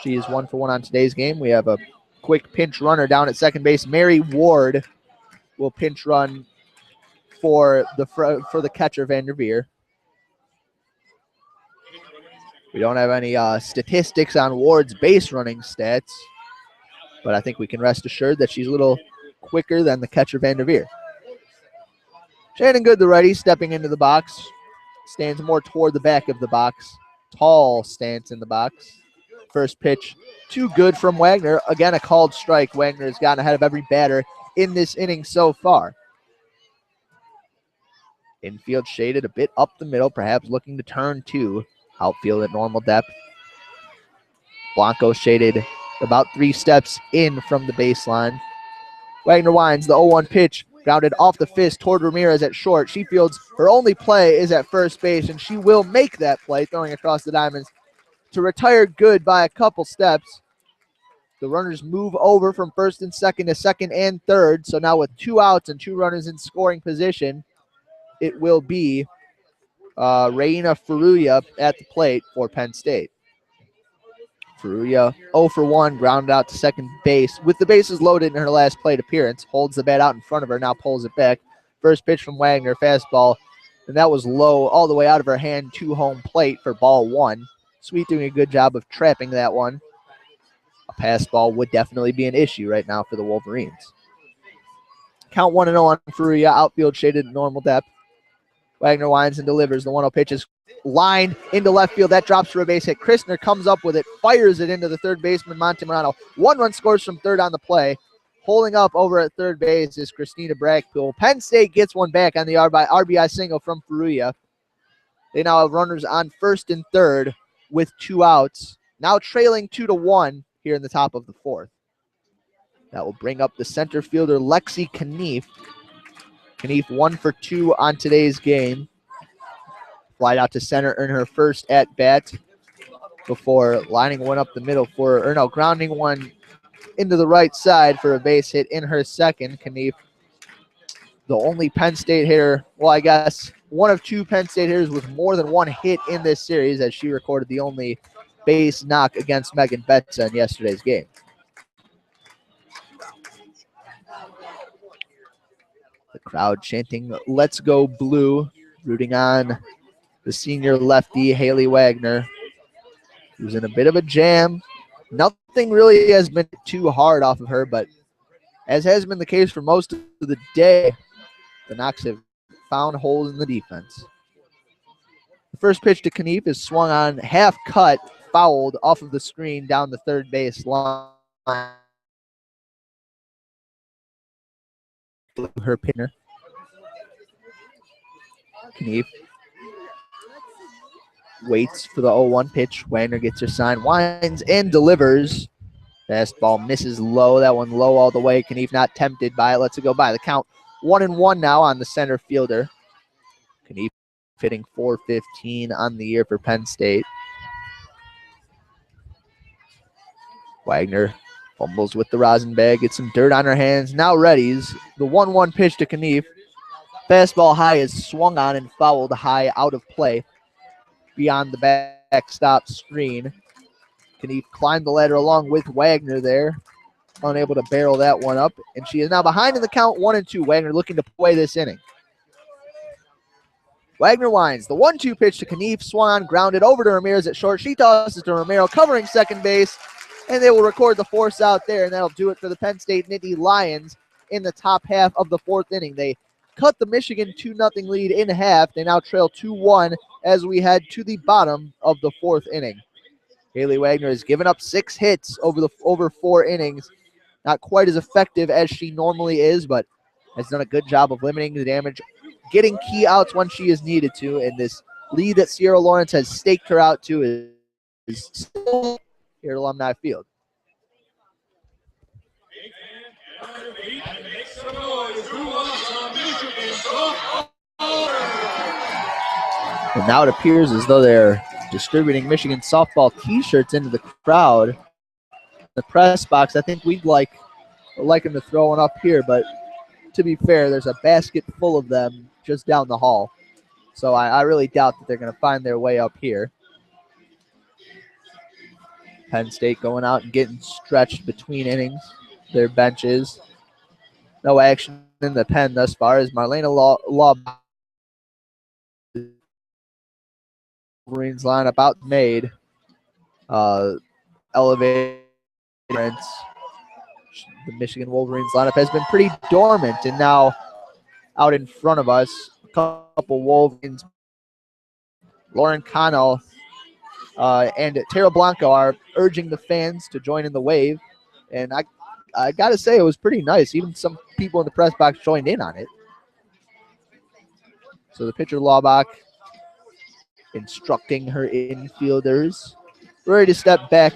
She is 1 for 1 on today's game. We have a quick pinch runner down at second base. Mary Ward will pinch run for the catcher, Vanderveer. We don't have any statistics on Ward's base running stats, but I think we can rest assured that she's a little quicker than the catcher, Vanderveer. Shannon Good, the righty, stepping into the box. Stands more toward the back of the box. Tall stance in the box. First pitch, too good from Wagner. Again, a called strike. Wagner has gotten ahead of every batter in this inning so far. Infield shaded a bit up the middle, perhaps looking to turn 2. Outfield at normal depth. Blanco shaded about 3 steps in from the baseline. Wagner winds the 0-1 pitch, grounded off the fist toward Ramirez at short. She fields. Her only play is at first base, and she will make that play, throwing across the diamonds to retire Good by a couple steps. The runners move over from first and second to second and third. So now with 2 outs and 2 runners in scoring position, it will be Reina Furuya at the plate for Penn State. Furuya 0 for 1, grounded out to second base with the bases loaded in her last plate appearance. Holds the bat out in front of her, now pulls it back. First pitch from Wagner, fastball, and that was low all the way out of her hand to home plate for ball 1. Sweet doing a good job of trapping that one. A pass ball would definitely be an issue right now for the Wolverines. Count 1-0 on Furuya, outfield shaded at normal depth. Wagner winds and delivers. The 1-0 pitch is lined into left field. That drops for a base hit. Christner comes up with it, fires it into the third baseman, Montemurano. 1 run scores from third on the play. Holding up over at third base is Christina Brackpool. Penn State gets one back on the RBI single from Faruya. They now have runners on first and third with 2 outs. Now trailing 2-1 here in the top of the fourth. That will bring up the center fielder, Lexi Knief. Knief 1 for 2 on today's game. Flied out to center, earn her first at bat before lining one up the middle grounding one into the right side for a base hit in her second. Knief, the only Penn State hitter, well, I guess one of 2 Penn State hitters with more than 1 hit in this series, as she recorded the only base knock against Megan Betza in yesterday's game. The crowd chanting, "Let's go blue," rooting on the senior lefty, Haley Wagner, who's in a bit of a jam. Nothing really has been too hard off of her, but as has been the case for most of the day, the Knocks have found holes in the defense. The first pitch to Knief is swung on, half cut, fouled off of the screen down the third base line. Her pinner. Knief waits for the 0-1 pitch. Wagner gets her sign, winds and delivers. Fastball misses low. That one low all the way. Knief not tempted by it. Lets it go by. The count 1-1 now on the center fielder. Knief hitting .415 on the year for Penn State. Wagner fumbles with the rosin bag, gets some dirt on her hands. Now readies the 1-1 pitch to Knief. Fastball high is swung on and fouled high out of play beyond the backstop screen. Knief climbed the ladder along with Wagner there, unable to barrel that one up, and she is now behind in the count 1-2. Wagner looking to play this inning. Wagner winds. The 1-2 pitch to Knief, swung on, grounded over to Ramirez at short. She tosses to Romero, covering second base, and they will record the force out there, and that'll do it for the Penn State Nittany Lions in the top half of the fourth inning. They cut the Michigan 2-0 lead in half. They now trail 2-1 as we head to the bottom of the fourth inning. Haley Wagner has given up 6 hits over 4 innings. Not quite as effective as she normally is, but has done a good job of limiting the damage, getting key outs when she is needed to, and this lead that Sierra Lawrence has staked her out to is still here at Alumni Field. And now it appears as though they're distributing Michigan softball T-shirts into the crowd. The press box, I think we'd like them to throw one up here, but to be fair, there's a basket full of them just down the hall. So I really doubt that they're going to find their way up here. Penn State going out and getting stretched between innings. Their benches. No action in the pen thus far as Marlena Law Wolverines line about made. Elevated. The Michigan Wolverines lineup has been pretty dormant, and now out in front of us, a couple Wolverines. Lauren Connell and Tara Blanco are urging the fans to join in the wave, and I got to say it was pretty nice. Even some people in the press box joined in on it. So the pitcher Laubach instructing her infielders, ready to step back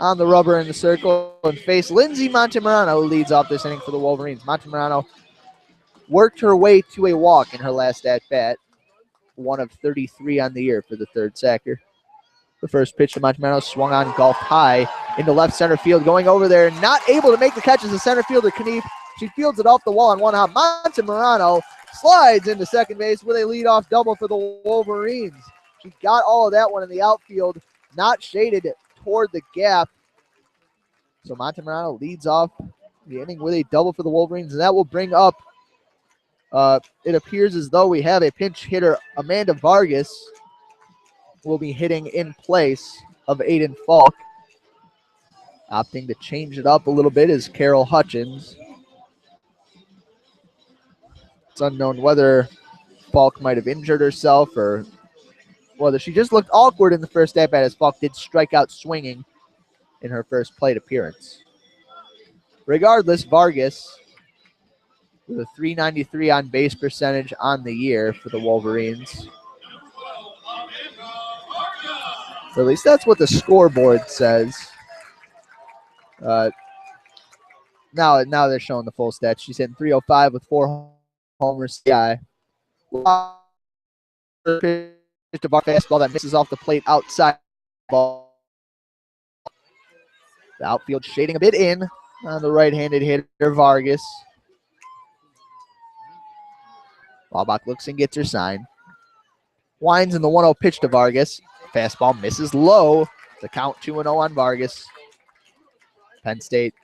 on the rubber in the circle and face Lindsay Montemarano, who leads off this inning for the Wolverines. Montemarano worked her way to a walk in her last at-bat, 1 of 33 on the year for the third sacker. The first pitch to Montemarano swung on, golfed high into left center field, going over there, not able to make the catch as a center fielder, Knief. She fields it off the wall on one hop. Montemarano slides into second base with a leadoff double for the Wolverines. She got all of that one in the outfield, not shaded toward the gap. So Montemarano leads off the inning with a double for the Wolverines, and that will bring up, it appears as though we have a pinch hitter, Amanda Vargas, will be hitting in place of Aiden Falk. Opting to change it up a little bit is Carol Hutchins. It's unknown whether Falk might have injured herself or whether she just looked awkward in the first at-bat, as Falk did strike out swinging in her first plate appearance. Regardless, Vargas with a .393 on base percentage on the year for the Wolverines. Or at least that's what the scoreboard says. Now they're showing the full stats. She's hitting .305 with 4 homers. Yeah. Fastball that misses off the plate outside. Ball. The outfield shading a bit in on the right-handed hitter, Vargas. Laubach looks and gets her sign. Winds in the 1-0 pitch to Vargas. Fastball misses low. The count 2-0 on Vargas. Penn State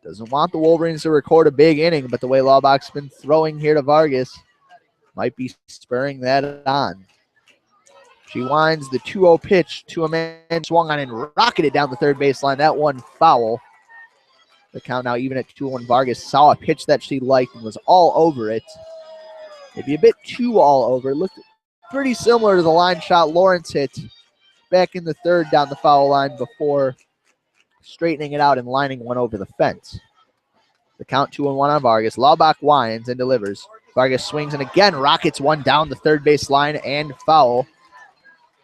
doesn't want the Wolverines to record a big inning, but the way Laubach's been throwing here to Vargas might be spurring that on. She winds the 2-0 pitch to a man, swung on and rocketed down the third baseline. That one foul. The count now even at 2-1. Vargas saw a pitch that she liked and was all over it. Maybe a bit too all over. It looked pretty similar to the line shot Lawrence hit back in the third down the foul line before straightening it out and lining one over the fence. The count 2-1 on Vargas. Laubach winds and delivers. Vargas swings and again rockets one down the third base line and foul.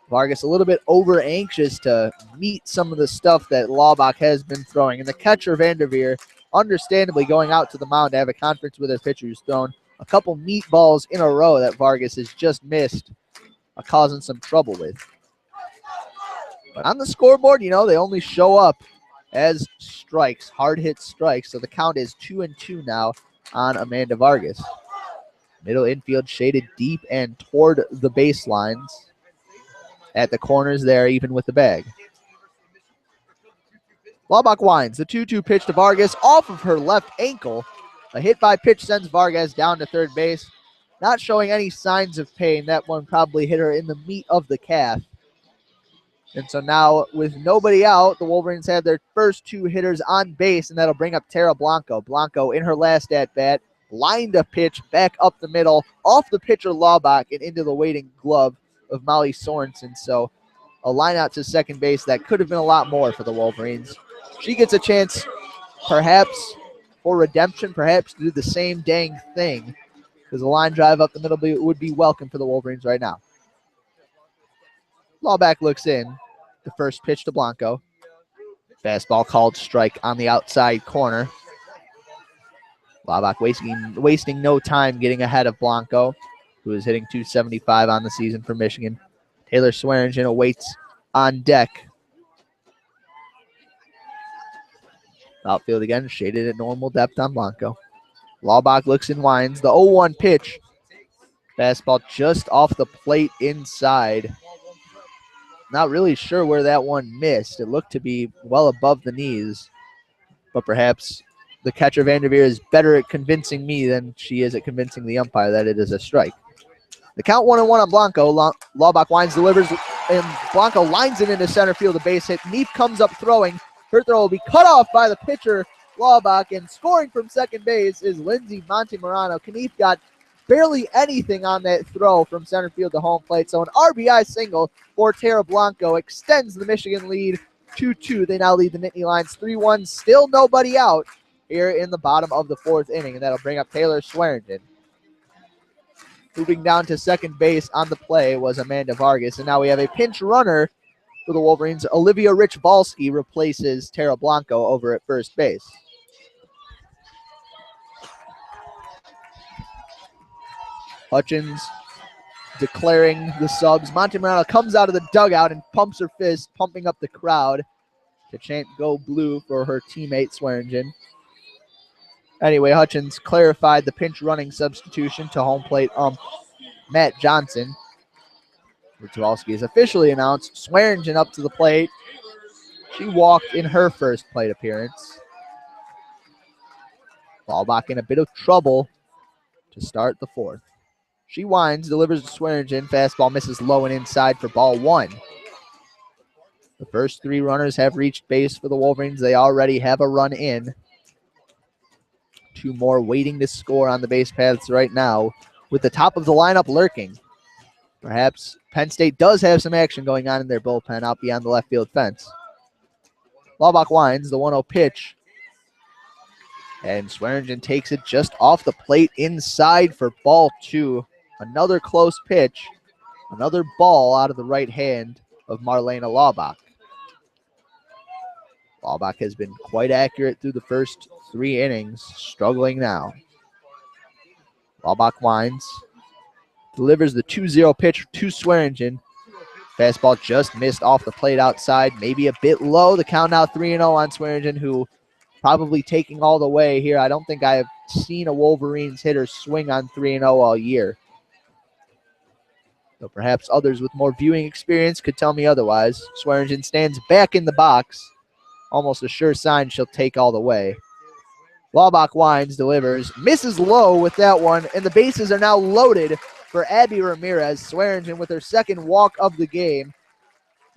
Vargas a little bit over anxious to meet some of the stuff that Laubach has been throwing. And the catcher, Vanderveer, understandably going out to the mound to have a conference with her pitcher, who's thrown a couple meatballs in a row that Vargas has just missed, causing some trouble with. But on the scoreboard, they only show up as strikes, hard hit strikes. So the count is 2-2 now on Amanda Vargas. Middle infield shaded deep and toward the baselines. At the corners there, even with the bag. Laubach winds. The 2-2 pitch to Vargas off of her left ankle. A hit by pitch sends Vargas down to third base. Not showing any signs of pain. That one probably hit her in the meat of the calf. And so now with nobody out, the Wolverines have their first 2 hitters on base, and that'll bring up Tara Blanco. Blanco in her last at-bat, lined a pitch back up the middle, off the pitcher Laubach and into the waiting glove of Molly Sorensen. So a line out to second base that could have been a lot more for the Wolverines. She gets a chance perhaps for redemption, perhaps to do the same dang thing, because a line drive up the middle would be welcome for the Wolverines right now. Laubach looks in. The first pitch to Blanco. Fastball called strike on the outside corner. Laubach wasting no time getting ahead of Blanco, who is hitting .275 on the season for Michigan. Taylor Swearingen awaits on deck. Outfield again, shaded at normal depth on Blanco. Laubach looks and winds. The 0-1 pitch. Fastball just off the plate inside. Not really sure where that one missed. It looked to be well above the knees, but perhaps the catcher Vanderveer is better at convincing me than she is at convincing the umpire that it is a strike. The count 1-1 on Blanco. Laubach winds, delivers, and Blanco lines it into center field. The base hit. Neef comes up throwing. Her throw will be cut off by the pitcher, Laubach, and scoring from second base is Lindsay Montemurano. Knief got barely anything on that throw from center field to home plate. So an RBI single for Tara Blanco extends the Michigan lead 2-2. They now lead the Nittany Lions 3-1. Still nobody out here in the bottom of the 4th inning, and that'll bring up Taylor Swearingen. Moving down to second base on the play was Amanda Vargas, and now we have a pinch runner for the Wolverines. Olivia Rich-Valsky replaces Tara Blanco over at first base. Hutchins declaring the subs. Montemurano comes out of the dugout and pumps her fist, pumping up the crowd to chant "Go Blue" for her teammate Swearingen. Anyway, Hutchins clarified the pinch running substitution to home plate Matt Johnson. Ritualski is officially announced. Swearingen up to the plate. She walked in her first plate appearance. Laubach in a bit of trouble to start the 4th. She winds, delivers to Swearingen. Fastball misses low and inside for ball 1. The first 3 runners have reached base for the Wolverines. They already have a run in. 2 more waiting to score on the base paths right now, with the top of the lineup lurking. Perhaps Penn State does have some action going on in their bullpen out beyond the left field fence. Laubach winds. The 1-0 pitch And Swearingen takes it just off the plate inside for ball 2. Another close pitch. Another ball out of the right hand of Marlena Laubach. Laubach has been quite accurate through the first 3 innings, struggling now. Laubach winds, delivers the 2-0 pitch to Swearingen. Fastball just missed off the plate outside, maybe a bit low. The count now 3-0 on Swearingen, who probably taking all the way here. I don't think I have seen a Wolverines hitter swing on 3-0 all year. Though perhaps others with more viewing experience could tell me otherwise. Swearingen stands back in the box. Almost a sure sign she'll take all the way. Laubach winds, delivers, misses low with that one, and the bases are now loaded for Abby Ramirez. Swearingen with her second walk of the game.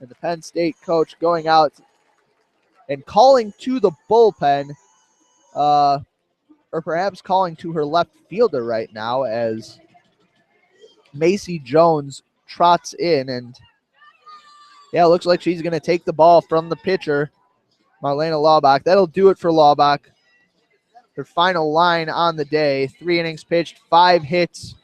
And the Penn State coach going out and calling to the bullpen, or perhaps calling to her left fielder right now as Macy Jones trots in. And yeah, it looks like she's going to take the ball from the pitcher, Marlena Laubach. That'll do it for Laubach. Her final line on the day, 3 innings pitched, 5 hits,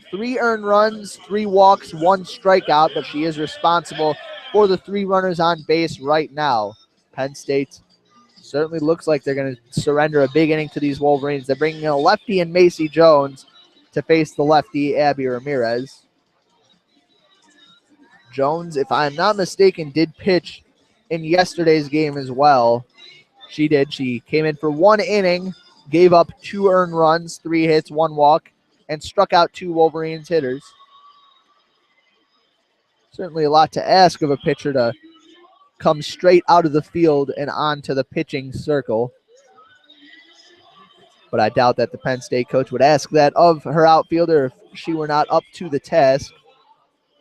3 earned runs, 3 walks, 1 strikeout, but she is responsible for the 3 runners on base right now. Penn State certainly looks like they're going to surrender a big inning to these Wolverines. They're bringing in a lefty in Macy Jones to face the lefty Abby Ramirez. Jones, if I'm not mistaken, did pitch in yesterday's game as well. She did. She came in for 1 inning, gave up 2 earned runs, 3 hits, 1 walk, and struck out 2 Wolverines hitters. Certainly a lot to ask of a pitcher to come straight out of the field and onto the pitching circle. But I doubt that the Penn State coach would ask that of her outfielder if she were not up to the task.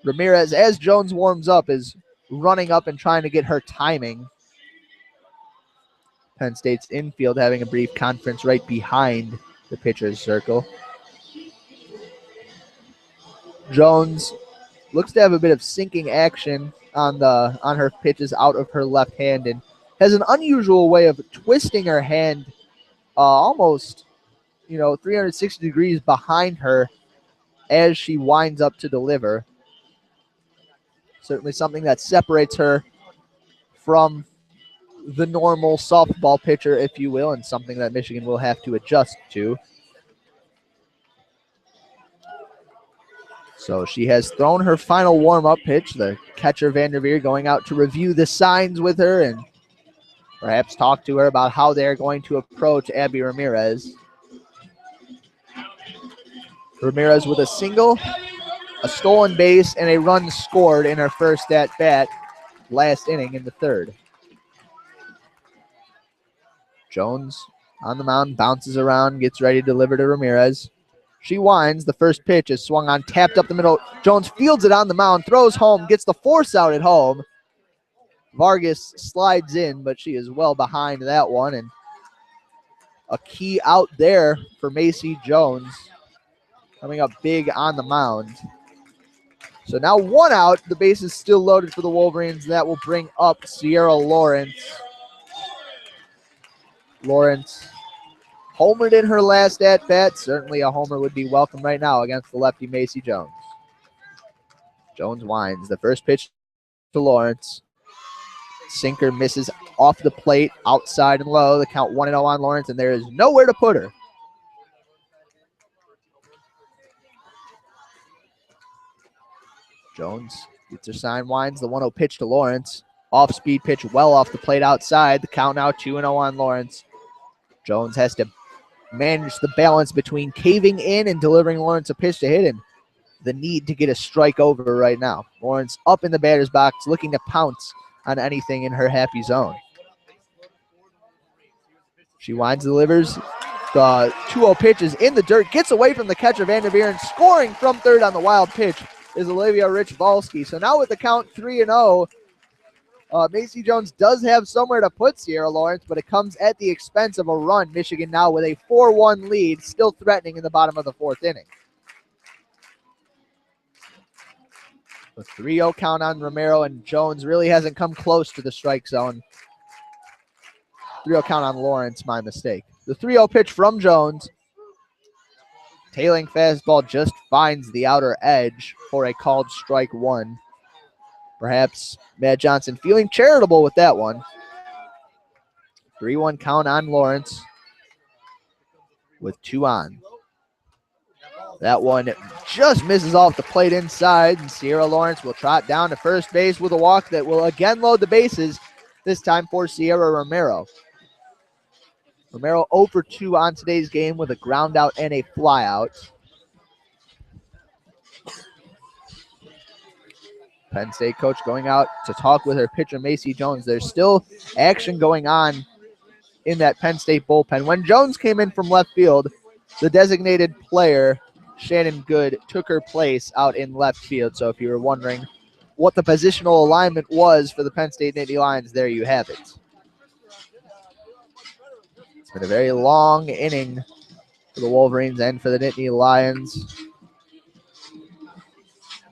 Ramirez, as Jones warms up, is running up and trying to get her timing. Penn State's infield having a brief conference right behind the pitcher's circle. Jones looks to have a bit of sinking action on her pitches out of her left hand and has an unusual way of twisting her hand almost 360 degrees behind her as she winds up to deliver. Certainly something that separates her from the normal softball pitcher, if you will, and something that Michigan will have to adjust to. So she has thrown her final warm-up pitch. The catcher, Vanderveer, going out to review the signs with her and perhaps talk to her about how they're going to approach Abby Ramirez. Ramirez with a single, a stolen base, and a run scored in her first at-bat last inning in the 3rd. Jones on the mound, bounces around, gets ready to deliver to Ramirez. She winds. The first pitch is swung on, tapped up the middle. Jones fields it on the mound, throws home, gets the force out at home. Vargas slides in, but she is well behind that one. And a key out there for Macy Jones, coming up big on the mound. So now 1 out. The base is still loaded for the Wolverines. That will bring up Sierra Lawrence. Lawrence homered in her last at-bat. Certainly a homer would be welcome right now against the lefty Macy Jones. Jones winds. The first pitch to Lawrence. Sinker misses off the plate, outside and low. The count 1-0 on Lawrence, and there is nowhere to put her. Jones gets her sign, winds. The 1-0 pitch to Lawrence. Off-speed pitch well off the plate outside. The count now 2-0 on Lawrence. Jones has to manage the balance between caving in and delivering Lawrence a pitch to hit, and the need to get a strike over right now. Lawrence up in the batter's box, looking to pounce on anything in her happy zone. She winds, delivers. The 2-0 pitch is in the dirt, gets away from the catcher Vanderveer, and scoring from third on the wild pitch is Olivia Rich-Volsky. So now with the count 3-0, Macy Jones does have somewhere to put Sierra Lawrence, but it comes at the expense of a run. Michigan now with a 4-1 lead, still threatening in the bottom of the 4th inning. The 3-0 count on Romero, and Jones really hasn't come close to the strike zone. 3-0 count on Lawrence, my mistake. The 3-0 pitch from Jones. Tailing fastball just finds the outer edge for a called strike one. Perhaps Matt Johnson feeling charitable with that one. 3-1 count on Lawrence with 2 on. That one just misses off the plate inside, and Sierra Lawrence will trot down to first base with a walk that will again load the bases, this time for Sierra Romero. Romero 0 for 2 on today's game with a ground out and a fly out. Penn State coach going out to talk with her pitcher, Macy Jones. There's still action going on in that Penn State bullpen. When Jones came in from left field, the designated player, Shannon Good, took her place out in left field. So if you were wondering what the positional alignment was for the Penn State Nittany Lions, there you have it. It's been a very long inning for the Wolverines and for the Nittany Lions.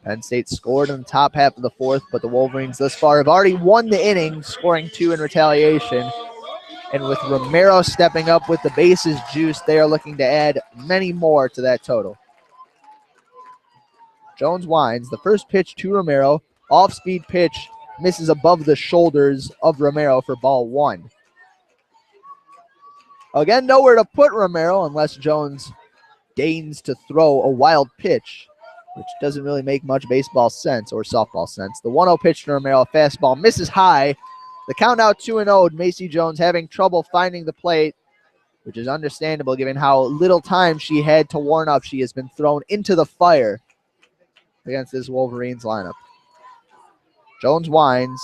Penn State scored in the top half of the fourth, but the Wolverines thus far have already won the inning, scoring 2 in retaliation. And with Romero stepping up with the bases juiced, they are looking to add many more to that total. Jones winds. The first pitch to Romero. Off-speed pitch misses above the shoulders of Romero for ball 1. Again, nowhere to put Romero unless Jones deigns to throw a wild pitch, which doesn't really make much baseball sense or softball sense. The 1-0 pitch to Romero, fastball misses high. The count now 2-0. Macy Jones having trouble finding the plate, which is understandable given how little time she had to warm up. She has been thrown into the fire against this Wolverines lineup. Jones winds.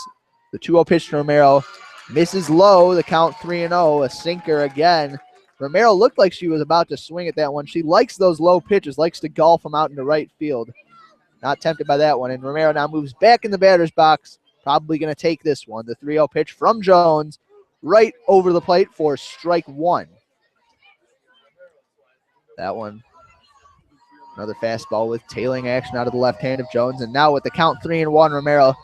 The 2-0 pitch to Romero misses low. The count 3-0. A sinker again. Romero looked like she was about to swing at that one. She likes those low pitches, likes to golf them out into right field. Not tempted by that one. And Romero now moves back in the batter's box. Probably going to take this one. The 3-0 pitch from Jones right over the plate for strike 1. That one, another fastball with tailing action out of the left hand of Jones. And now with the count 3-1, Romero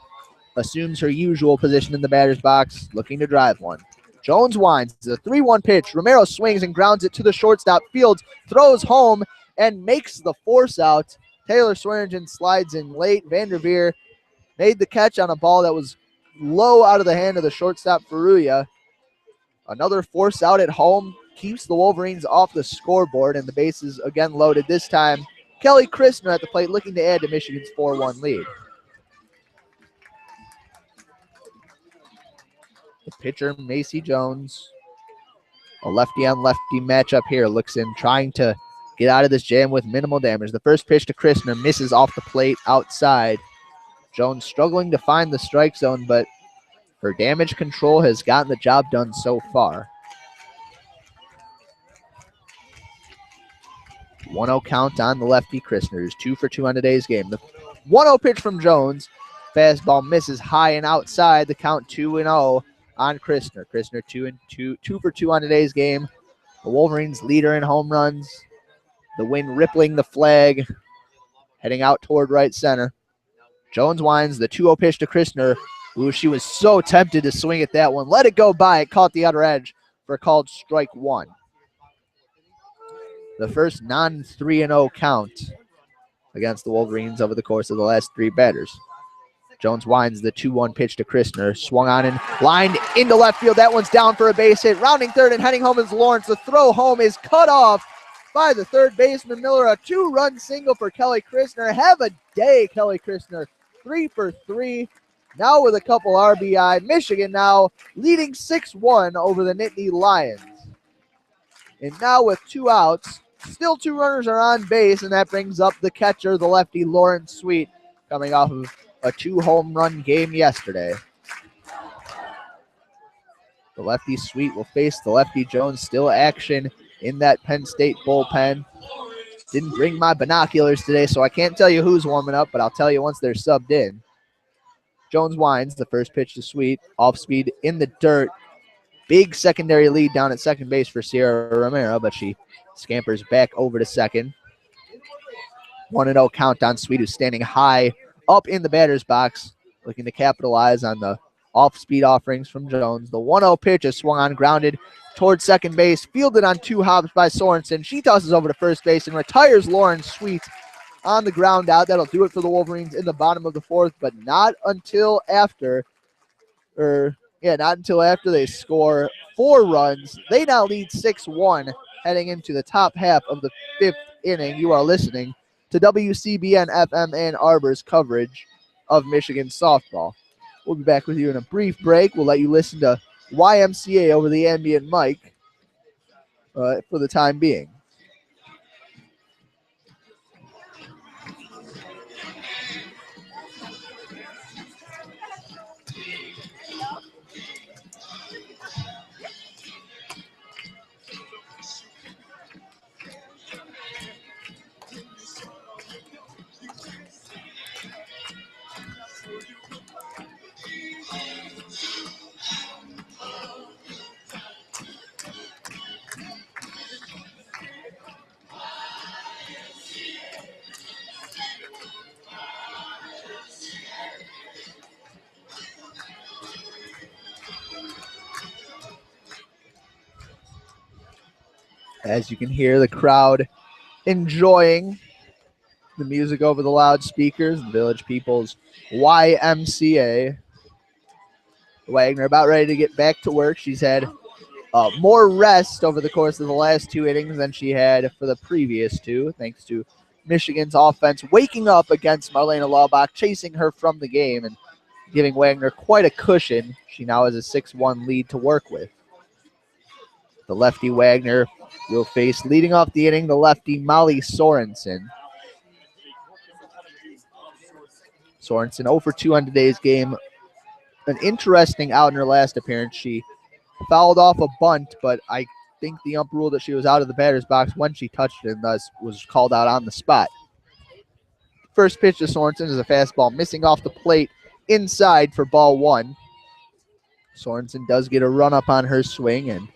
assumes her usual position in the batter's box, looking to drive one. Jones winds. The 3-1 pitch. Romero swings and grounds it to the shortstop. Fields throws home and makes the force out. Taylor Swearingen slides in late. Vanderveer made the catch on a ball that was low out of the hand of the shortstop, Faruya. Another force out at home keeps the Wolverines off the scoreboard, and the bases again loaded. This time, Kelly Christner at the plate looking to add to Michigan's 4-1 lead. The pitcher, Macy Jones. A lefty-on-lefty matchup here. Looks in, trying to get out of this jam with minimal damage. The first pitch to Christner misses off the plate outside. Jones struggling to find the strike zone, but her damage control has gotten the job done so far. 1-0 count on the lefty. Christner is 2 for 2 on today's game. The 1-0 pitch from Jones. Fastball misses high and outside. The count 2-0 on Christner. Christner 2 for 2 on today's game. The Wolverines leader in home runs. The wind rippling the flag, heading out toward right center. Jones winds. The 2-0 pitch to Christner. Ooh, she was so tempted to swing at that one. Let it go by. It caught the outer edge for a called strike 1. The first non-3-0 count against the Wolverines over the course of the last 3 batters. Jones winds. The 2-1 pitch to Christner. Swung on and lined into left field. That one's down for a base hit. Rounding third and heading home is Lawrence. The throw home is cut off by the third baseman, Miller. A 2-run single for Kelly Christner. Have a day, Kelly Christner. 3 for 3. Now with a couple RBI. Michigan now leading 6-1 over the Nittany Lions. And now with 2 outs, still 2 runners are on base, and that brings up the catcher, the lefty Lawrence Sweet, coming off of a 2-home run game yesterday. The lefty Sweet will face the lefty Jones. Still action in that Penn State bullpen. Didn't bring my binoculars today, so I can't tell you who's warming up, but I'll tell you once they're subbed in. Jones winds. The first pitch to Sweet. Off speed in the dirt. Big secondary lead down at second base for Sierra Romero, but she scampers back over to second. 1-0 count on Sweet, who's standing high up in the batter's box, looking to capitalize on the off-speed offerings from Jones. The 1-0 pitch is swung on, grounded towards second base, fielded on 2 hops by Sorensen. She tosses over to first base and retires Lauren Sweet on the ground out. That'll do it for the Wolverines in the bottom of the 4th, but not until after they score 4 runs. They now lead 6-1 heading into the top half of the 5th inning. You are listening to WCBN FM Ann Arbor's coverage of Michigan softball. We'll be back with you in a brief break. We'll let you listen to YMCA over the ambient mic for the time being. As you can hear the crowd enjoying the music over the loudspeakers, the Village People's YMCA. Wagner about ready to get back to work. She's had more rest over the course of the last 2 innings than she had for the previous 2, thanks to Michigan's offense waking up against Marlena Laubach, chasing her from the game and giving Wagner quite a cushion. She now has a 6-1 lead to work with. The lefty Wagner will face, leading off the inning, the lefty Molly Sorensen. Sorensen 0 for 2 on today's game. An interesting out in her last appearance. She fouled off a bunt, but I think the ump ruled that she was out of the batter's box when she touched it and thus was called out on the spot. First pitch to Sorensen is a fastball missing off the plate inside for ball 1. Sorensen does get a run up on her swing, and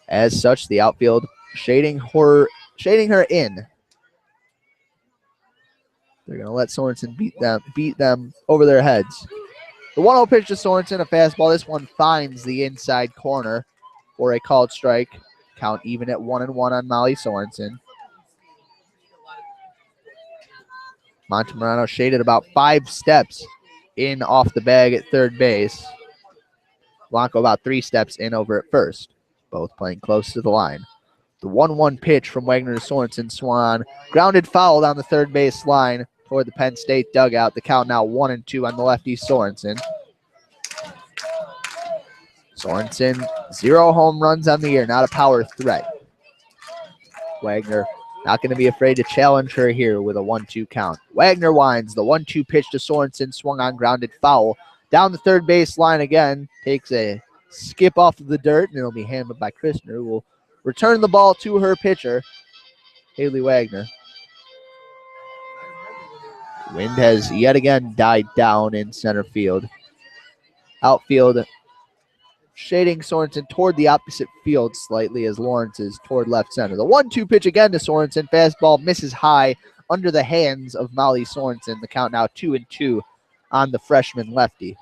as such, the outfield shading her in. They're going to let Sorensen beat them over their heads. The 1-0 pitch to Sorensen, a fastball. This one finds the inside corner for a called strike. Count even at 1-1 on Molly Sorensen. Montemurano shaded about 5 steps in off the bag at third base. Blanco about 3 steps in over at first. Both playing close to the line. The 1-1 pitch from Wagner to Sorensen swung, grounded foul down the third base line toward the Penn State dugout. The count now 1-2 on the lefty Sorensen. Sorensen, 0 home runs on the year, not a power threat. Wagner not going to be afraid to challenge her here with a 1-2 count. Wagner winds. The 1-2 pitch to Sorensen, swung on, grounded foul. Down the third base line again, takes a skip off of the dirt, and it'll be handled by Christner, who will return the ball to her pitcher, Haley Wagner. Wind has yet again died down in center field. Outfield shading Sorensen toward the opposite field slightly as Lawrence is toward left center. The 1-2 pitch again to Sorensen. Fastball misses high under the hands of Molly Sorensen. The count now 2-2 on the freshman lefty.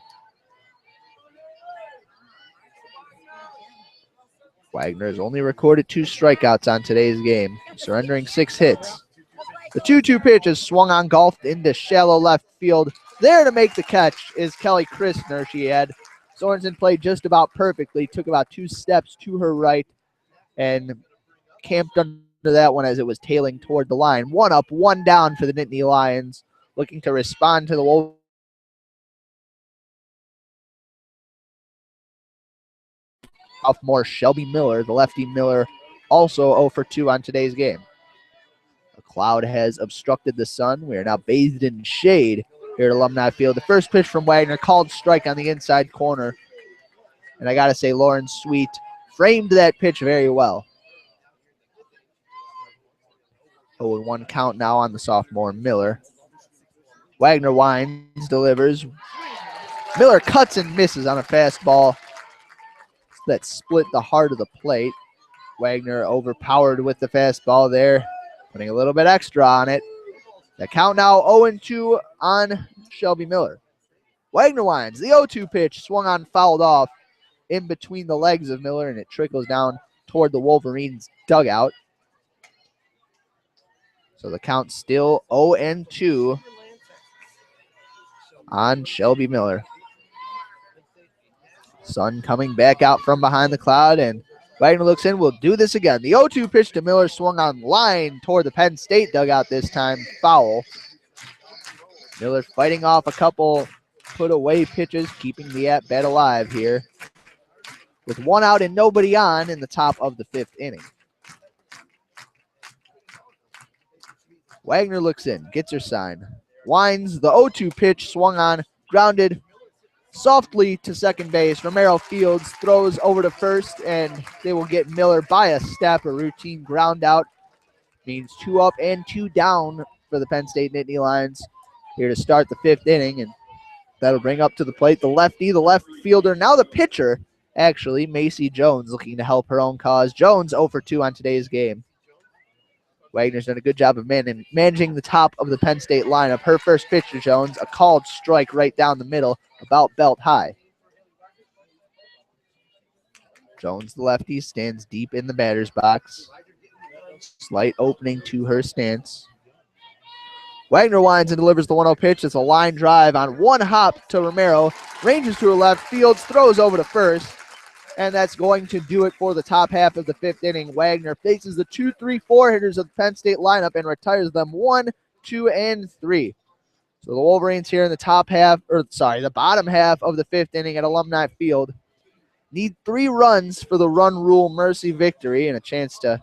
Wagner has only recorded 2 strikeouts on today's game, surrendering 6 hits. The 2-2 pitch is swung on, golfed into shallow left field. There to make the catch is Kelly Christner. She had Sorensen played just about perfectly, took about 2 steps to her right, and camped under that one as it was tailing toward the line. 1 up, 1 down for the Nittany Lions, looking to respond to the Wolverines. Sophomore Shelby Miller, the lefty Miller, also 0 for 2 on today's game. A cloud has obstructed the sun. We are now bathed in shade here at Alumni Field. The first pitch from Wagner, called strike on the inside corner. And I got to say, Lauren Sweet framed that pitch very well. 0-1 count now on the sophomore Miller. Wagner winds, delivers. Miller cuts and misses on a fastball that split the heart of the plate. Wagner overpowered with the fastball there, putting a little bit extra on it. The count now 0-2 on Shelby Miller. Wagner winds. The 0-2 pitch swung on, fouled off in between the legs of Miller, and it trickles down toward the Wolverines dugout. So the count's still 0-2 on Shelby Miller. Sun coming back out from behind the cloud, and Wagner looks in. We'll do this again. The 0-2 pitch to Miller swung on line toward the Penn State dugout this time. Foul. Miller fighting off a couple put-away pitches, keeping the at-bat alive here. With one out and nobody on in the top of the 5th inning. Wagner looks in, gets her sign. Winds, the 0-2 pitch swung on, grounded softly to second base. Romero Fields throws over to first, and they will get Miller by a step. A routine ground out means 2 up and 2 down for the Penn State Nittany Lions here to start the 5th inning, and that'll bring up to the plate the lefty, the left fielder, now the pitcher, actually, Macy Jones, looking to help her own cause. Jones 0 for 2 on today's game. Wagner's done a good job of managing the top of the Penn State lineup. Her first pitch to Jones, a called strike right down the middle, about belt high. Jones, the lefty, stands deep in the batter's box. Slight opening to her stance. Wagner winds and delivers the 1-0 pitch. It's a line drive on one hop to Romero. Ranges to her left. Fields throws over to first. And that's going to do it for the top half of the 5th inning. Wagner faces the 2, 3, 4 hitters of the Penn State lineup and retires them 1, 2, and 3. So the Wolverines here in the the bottom half of the 5th inning at Alumni Field need 3 runs for the run rule mercy victory and a chance to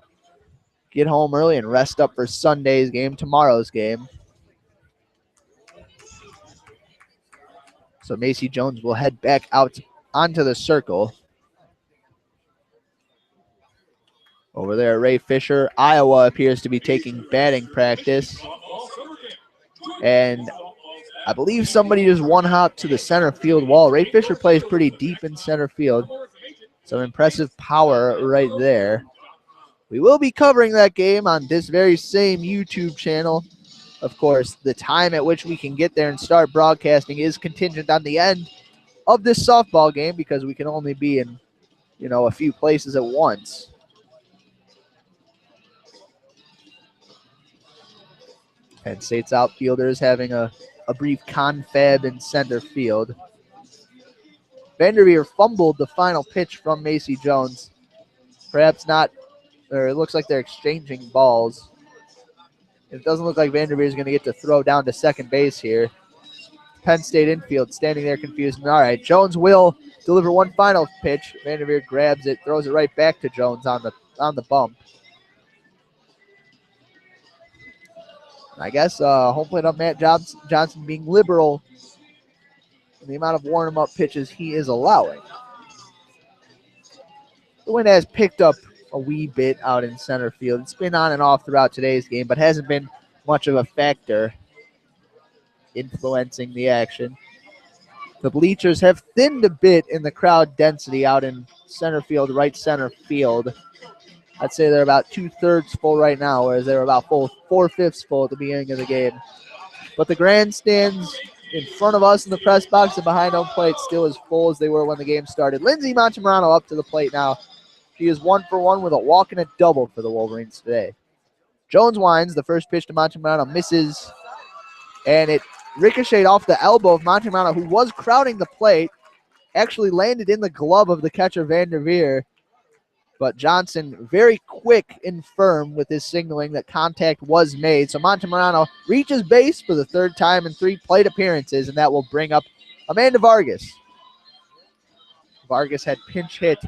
get home early and rest up for Sunday's game, tomorrow's game. So Macy Jones will head back out onto the circle. Over there, Ray Fisher. Iowa appears to be taking batting practice. And I believe somebody just one-hop to the center field wall. Ray Fisher plays pretty deep in center field. Some impressive power right there. We will be covering that game on this very same YouTube channel. Of course, the time at which we can get there and start broadcasting is contingent on the end of this softball game because we can only be in, a few places at once. Penn State's outfielders having a brief confab in center field. Vanderveer fumbled the final pitch from Macy Jones. Perhaps not, or it looks like they're exchanging balls. It doesn't look like Vanderveer is going to get to throw down to second base here. Penn State infield standing there confused. All right, Jones will deliver one final pitch. Vanderveer grabs it, throws it right back to Jones on the bump. I guess home plate up Matt Johnson being liberal in the amount of warm-up pitches he is allowing. The wind has picked up a wee bit out in center field. It's been on and off throughout today's game, but hasn't been much of a factor influencing the action. The bleachers have thinned a bit in the crowd density out in center field, right center field. I'd say they're about 2/3 full right now, whereas they were about 4/5 full at the beginning of the game. But the grandstands in front of us in the press box and behind home plate still as full as they were when the game started. Lindsay Montemurano up to the plate now. She is 1 for 1 with a walk and a double for the Wolverines today. Jones winds. The first pitch to Montemurano misses, and it ricocheted off the elbow of Montemurano, who was crowding the plate. Actually landed in the glove of the catcher Vanderveer. But Johnson very quick and firm with his signaling that contact was made. So Montemurano reaches base for the 3rd time in 3 plate appearances, and that will bring up Amanda Vargas. Vargas had pinch hit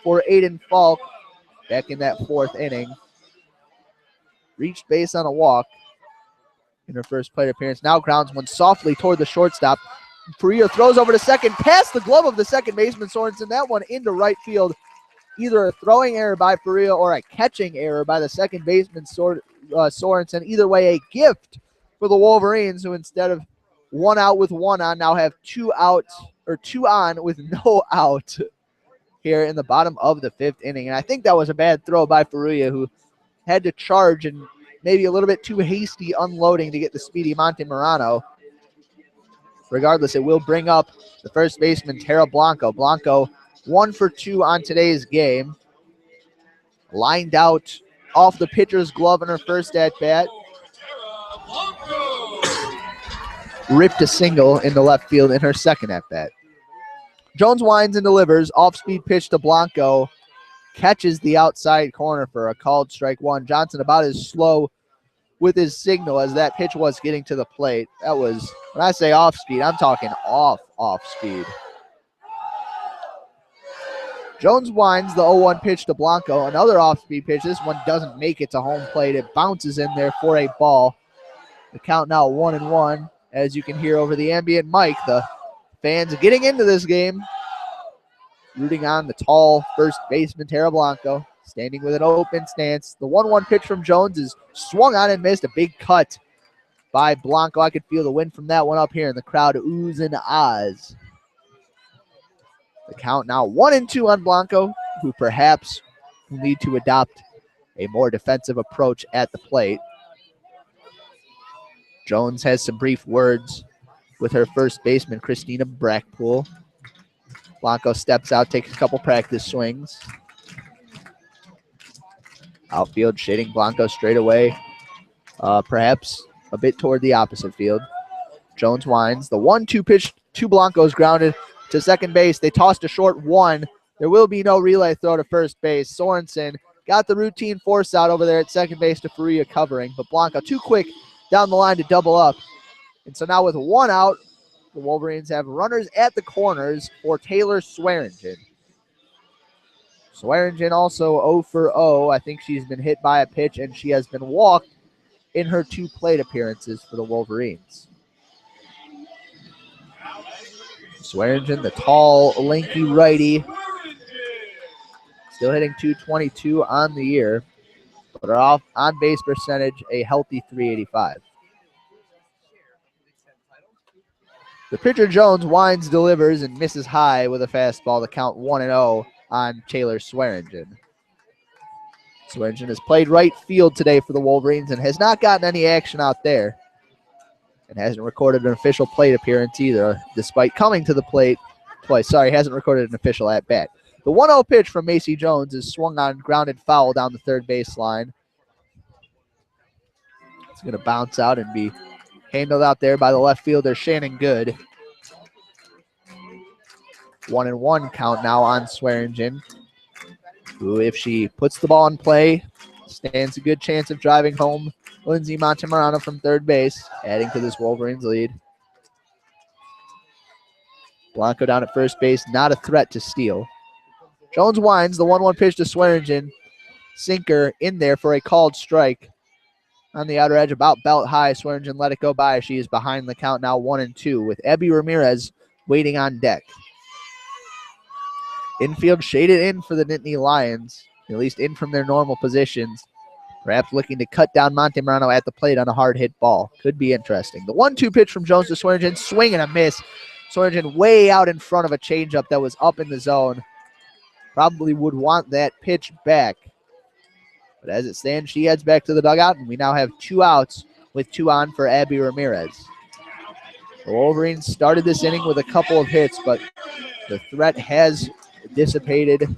for Aiden Falk back in that 4th inning. Reached base on a walk in her first plate appearance. Now grounds one softly toward the shortstop. Perea throws over to second, past the glove of the second baseman Sorensen. That one into right field. Either a throwing error by Perea or a catching error by the second baseman Sorensen. Either way, a gift for the Wolverines, who instead of 1 out with 1 on, now have 2 outs, or 2 on with no out here in the bottom of the 5th inning. And I think that was a bad throw by Perea, who had to charge and maybe a little bit too hasty unloading to get the speedy Montemurano. Regardless, it will bring up the first baseman, Tara Blanco. Blanco 1 for 2 on today's game. Lined out off the pitcher's glove in her first at bat. Ripped a single into left field in her second at bat. Jones winds and delivers. Off-speed pitch to Blanco. Catches the outside corner for a called strike one. Johnson about as slow with his signal as that pitch was getting to the plate. That was, when I say off-speed, I'm talking off-speed. Jones winds the 0-1 pitch to Blanco. Another off-speed pitch. This one doesn't make it to home plate. It bounces in there for a ball. The count now 1-1. As you can hear over the ambient mic, the fans getting into this game, rooting on the tall first baseman, Tara Blanco, standing with an open stance. The 1-1 pitch from Jones is swung on and missed. A big cut by Blanco. I could feel the wind from that one up here, and the crowd oohs and ahs. The count now 1-2 on Blanco, who perhaps will need to adopt a more defensive approach at the plate. Jones has some brief words with her first baseman, Christina Brackpool. Blanco steps out, takes a couple practice swings. Outfield shading Blanco straight away, perhaps a bit toward the opposite field. Jones winds. The 1-2 pitch to Blanco is grounded to second base. They tossed a short one. There will be no relay throw to first base. Sorensen got the routine force out over there at second base to Faria covering, but Blanco too quick down the line to double up. And so now with one out, the Wolverines have runners at the corners for Taylor Swearingen. Swearingen also 0 for 0. I think she's been hit by a pitch, and she has been walked in her 2 plate appearances for the Wolverines. Swearingen, the tall, lanky righty, still hitting .222 on the year, but her on-base percentage a healthy .385. The pitcher Jones winds, delivers, and misses high with a fastball. The count 1-0 on Taylor Swearingen. Swearingen has played right field today for the Wolverines and has not gotten any action out there, and hasn't recorded an official plate appearance either, despite coming to the plate twice. Sorry, hasn't recorded an official at-bat. The 1-0 pitch from Macy Jones is swung on, grounded foul down the third baseline. It's going to bounce out and be handled out there by the left fielder, Shannon Good. 1-1 count now on Swearingen, who, if she puts the ball in play, stands a good chance of driving home Lindsay Montemarano from third base, adding to this Wolverines lead. Blanco down at first base, not a threat to steal. Jones winds, the 1-1 pitch to Swearingen. Sinker in there for a called strike. On the outer edge, about belt high. Swearingen let it go by. She is behind the count now 1-2, with Abby Ramirez waiting on deck. Infield shaded in for the Nittany Lions, at least in from their normal positions. Perhaps looking to cut down Montemarano at the plate on a hard hit ball. Could be interesting. The 1-2 pitch from Jones to Swearingen, swing and a miss. Swearingen way out in front of a changeup that was up in the zone. Probably would want that pitch back. But as it stands, she heads back to the dugout, and we now have 2 outs with 2 on for Abby Ramirez. The Wolverines started this inning with a couple of hits, but the threat has dissipated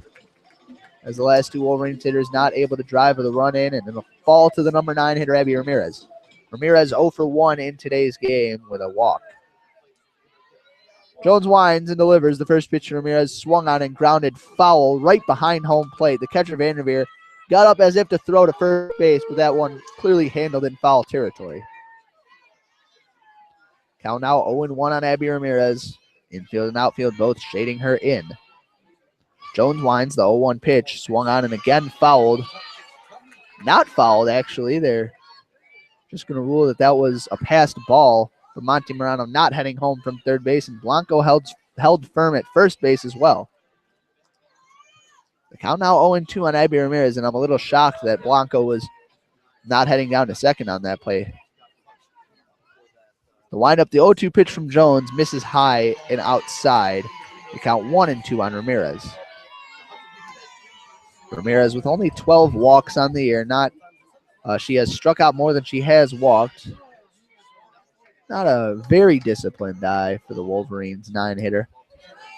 as the last 2 Wolverines hitters not able to drive or the run in, and it'll fall to the number 9 hitter, Abby Ramirez. Ramirez 0 for 1 in today's game with a walk. Jones winds and delivers. The first pitch to Ramirez swung on and grounded foul right behind home plate. The catcher, Vanderveer, got up as if to throw to first base, but that one clearly handled in foul territory. Count now 0-1 on Abby Ramirez. Infield and outfield both shading her in. Jones winds, the 0-1 pitch, swung on and again fouled. Not fouled, actually. They're just going to rule that that was a passed ball for Montemarano, not heading home from third base, and Blanco held firm at first base as well. The count now 0-2 on Abby Ramirez, and I'm a little shocked that Blanco was not heading down to second on that play. The windup, the 0-2 pitch from Jones, misses high and outside. The count 1-2 on Ramirez. Ramirez with only 12 walks on the year. She has struck out more than she has walked. Not a very disciplined eye for the Wolverines 9-hitter.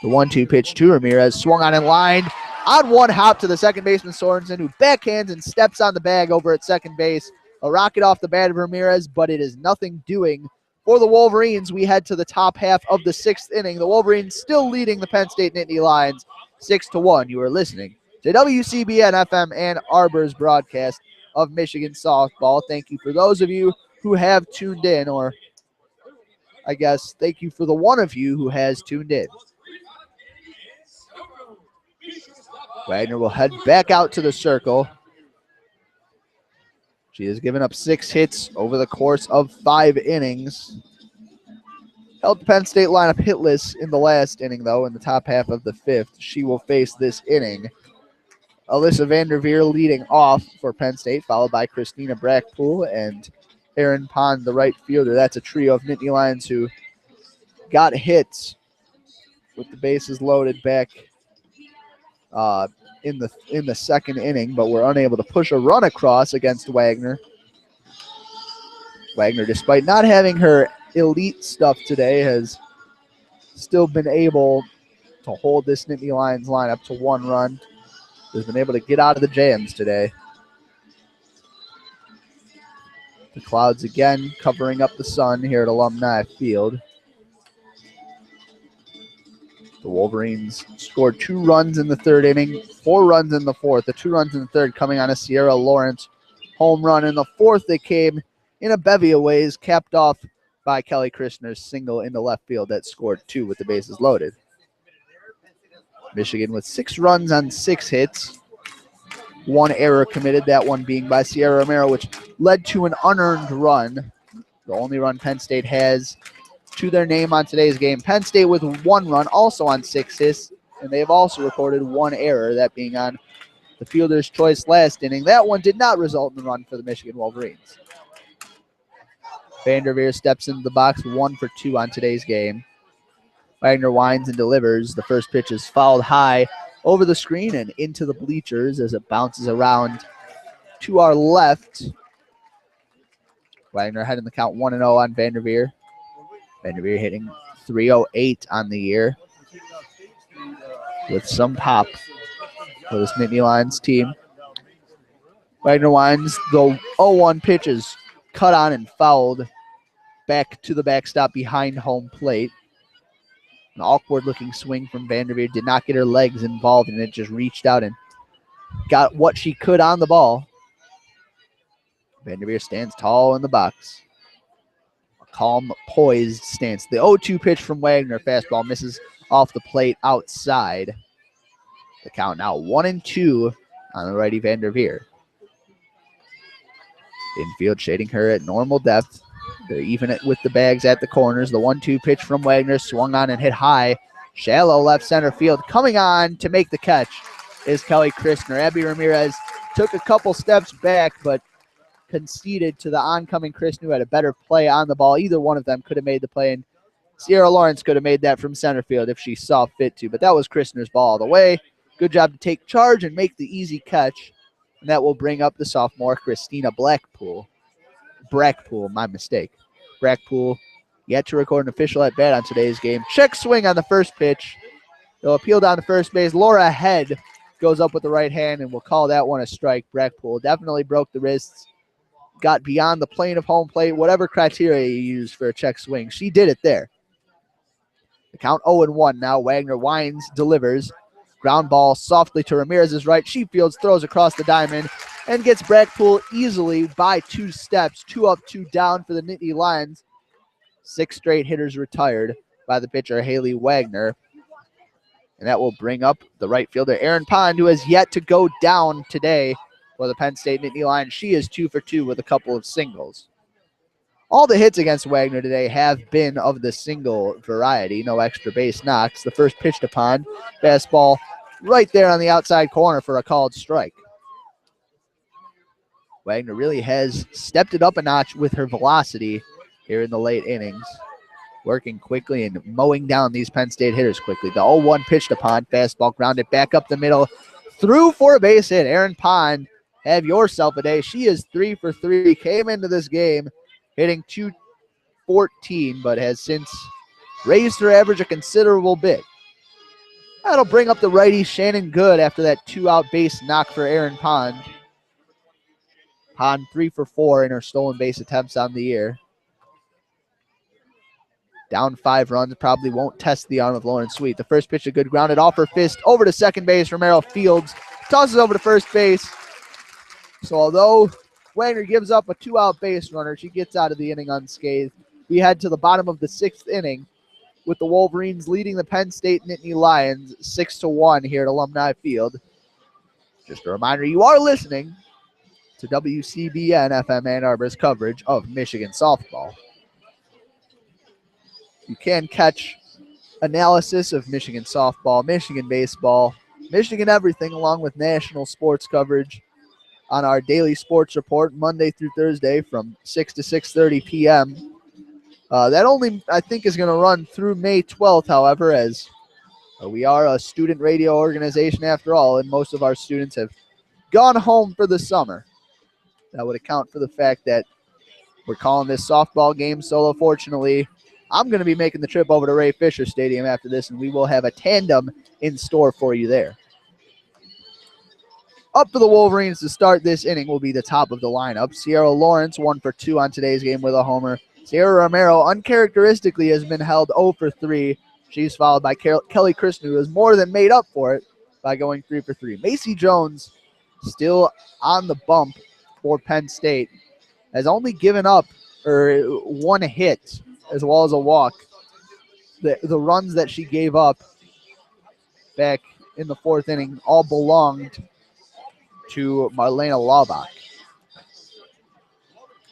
The 1-2 pitch to Ramirez, swung on and lined on one hop to the second baseman Sorensen, who backhands and steps on the bag over at second base. A rocket off the bat of Ramirez, but it is nothing doing for the Wolverines. We head to the top half of the 6th inning. The Wolverines still leading the Penn State Nittany Lions 6-1. You are listening to WCBN FM Ann Arbor's broadcast of Michigan softball. Thank you for those of you who have tuned in, or I guess thank you for the one of you who has tuned in. Wagner will head back out to the circle. She has given up 6 hits over the course of 5 innings. Held the Penn State lineup hitless in the last inning, though, in the top half of the 5th. She will face this inning Alyssa Vanderveer leading off for Penn State, followed by Christina Brackpool and Erin Pond, the right fielder. That's a trio of Nittany Lions who got hits with the bases loaded back in the second inning, but were unable to push a run across against Wagner. Wagner, despite not having her elite stuff today, has still been able to hold this Nittany Lions lineup to 1 run. Has been able to get out of the jams today. The clouds again covering up the sun here at Alumni Field. The Wolverines scored 2 runs in the 3rd inning, 4 runs in the 4th. The 2 runs in the 3rd coming on a Sierra Lawrence home run. In the 4th, they came in a bevy of ways, capped off by Kelly Christner's single into left field that scored 2 with the bases loaded. Michigan with 6 runs on 6 hits. 1 error committed, that one being by Sierra Romero, which led to an unearned run. The only run Penn State has to their name on today's game. Penn State with 1 run, also on 6 hits, and they've also recorded 1 error, that being on the fielder's choice last inning. That one did not result in the run for the Michigan Wolverines. Vanderveer steps into the box, 1 for 2 on today's game. Wagner winds and delivers. The first pitch is fouled high over the screen and into the bleachers as it bounces around to our left. Wagner heading the count 1-0 on Vanderveer. Vanderveer hitting .308 on the year with some pop for this Nittany Lions team. Wagner winds. The 0-1 pitch is cut on and fouled back to the backstop behind home plate. An awkward-looking swing from Vanderveer. Did not get her legs involved in it. Just reached out and got what she could on the ball. Vanderveer stands tall in the box. A calm, poised stance. The 0-2 pitch from Wagner. Fastball misses off the plate outside. The count now 1-2 on the righty Vanderveer. Infield shading her at normal depth. They're even with the bags at the corners. The 1-2 pitch from Wagner swung on and hit high. Shallow left center field. Coming on to make the catch is Kelly Christner. Abby Ramirez took a couple steps back, but conceded to the oncoming Christner, who had a better play on the ball. Either one of them could have made the play, and Sierra Lawrence could have made that from center field if she saw fit to. But that was Christner's ball all the way. Good job to take charge and make the easy catch. And that will bring up the sophomore, Christina Brackpool, my mistake. Brackpool yet to record an official at bat on today's game. Check swing on the first pitch. They'll appeal down to first base. Laura Head goes up with the right hand, and we'll call that one a strike. Brackpool definitely broke the wrists, got beyond the plane of home plate, whatever criteria you use for a check swing. She did it there. The count 0-1 now. Wagner winds, delivers. Ground ball softly to Ramirez's right. She fields, throws across the diamond, and gets Brackpool easily by 2 steps. 2 up, 2 down for the Nittany Lions. 6 straight hitters retired by the pitcher, Haley Wagner. And that will bring up the right fielder, Erin Pond, who has yet to go down today for the Penn State Nittany Lions. She is 2 for 2 with a couple of singles. All the hits against Wagner today have been of the single variety, no extra base knocks. The first pitch to Pond, fastball right there on the outside corner for a called strike. Wagner really has stepped it up a notch with her velocity here in the late innings, working quickly and mowing down these Penn State hitters quickly. The 0-1 pitch to Pond, fastball grounded back up the middle, through for a base hit. Erin Pond, have yourself a day. She is 3 for 3, came into this game hitting .214, but has since raised her average a considerable bit. That'll bring up the righty Shannon Good after that 2-out base knock for Aaron Pond. Pond 3 for 4 in her stolen base attempts on the year. Down 5 runs, probably won't test the arm of Lauren Sweet. The first pitch, a good grounded off her fist over to second base. Romero fields, tosses over to first base. So although Wagner gives up a 2-out base runner, she gets out of the inning unscathed. We head to the bottom of the 6th inning with the Wolverines leading the Penn State Nittany Lions 6-1 here at Alumni Field. Just a reminder, you are listening to WCBN FM Ann Arbor's coverage of Michigan softball. You can catch analysis of Michigan softball, Michigan baseball, Michigan everything, along with national sports coverage on our daily sports report Monday through Thursday from 6 to 6:30 p.m. That only, I think, is going to run through May 12th, however, as we are a student radio organization after all, and most of our students have gone home for the summer. That would account for the fact that we're calling this softball game solo. Fortunately, I'm going to be making the trip over to Ray Fisher Stadium after this, and we will have a tandem in store for you there. Up for the Wolverines to start this inning will be the top of the lineup. Sierra Lawrence, 1 for 2 on today's game with a homer. Sierra Romero, uncharacteristically, has been held 0 for 3. She's followed by Kelly Christner, who has more than made up for it by going 3 for 3. Macy Jones, still on the bump for Penn State, has only given up 1 hit as well as a walk. The runs that she gave up back in the 4th inning all belonged to Marlena Laubach.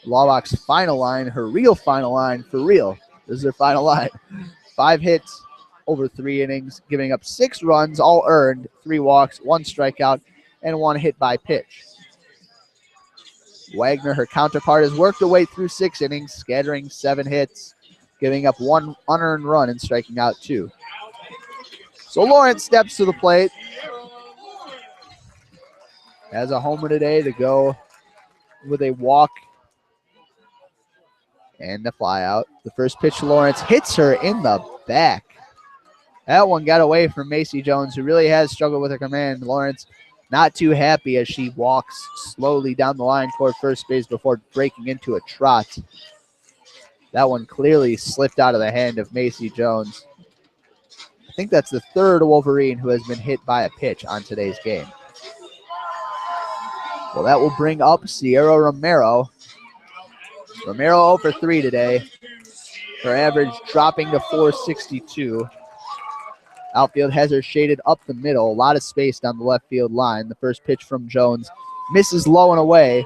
Laubach's final line, her real final line, for real, this is her final line. 5 hits over 3 innings, giving up 6 runs, all earned, 3 walks, 1 strikeout, and 1 hit by pitch. Wagner, her counterpart, has worked her way through 6 innings, scattering 7 hits, giving up 1 unearned run and striking out 2. So Lawrence steps to the plate. Has a homer today to go with a walk and the fly out. The first pitch, Lawrence hits her in the back. That one got away from Macy Jones, who really has struggled with her command. Lawrence not too happy as she walks slowly down the line toward first base before breaking into a trot. That one clearly slipped out of the hand of Macy Jones. I think that's the 3rd Wolverine who has been hit by a pitch on today's game. Well, that will bring up Sierra Romero. Romero 0 for 3 today. Her average dropping to 462. Outfield has her shaded up the middle. A lot of space down the left field line. The first pitch from Jones misses low and away.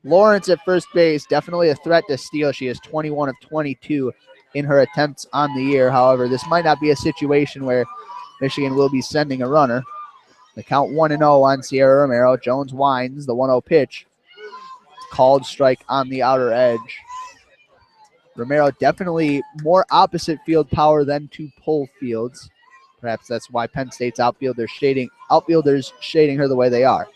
Lawrence at first base, definitely a threat to steal. She is 21 of 22 in her attempts on the year. However, this might not be a situation where Michigan will be sending a runner. The count 1-0 on Sierra Romero. Jones winds the 1-0 pitch. Called strike on the outer edge. Romero definitely more opposite field power than to pull fields. Perhaps that's why Penn State's outfielders shading her the way they are.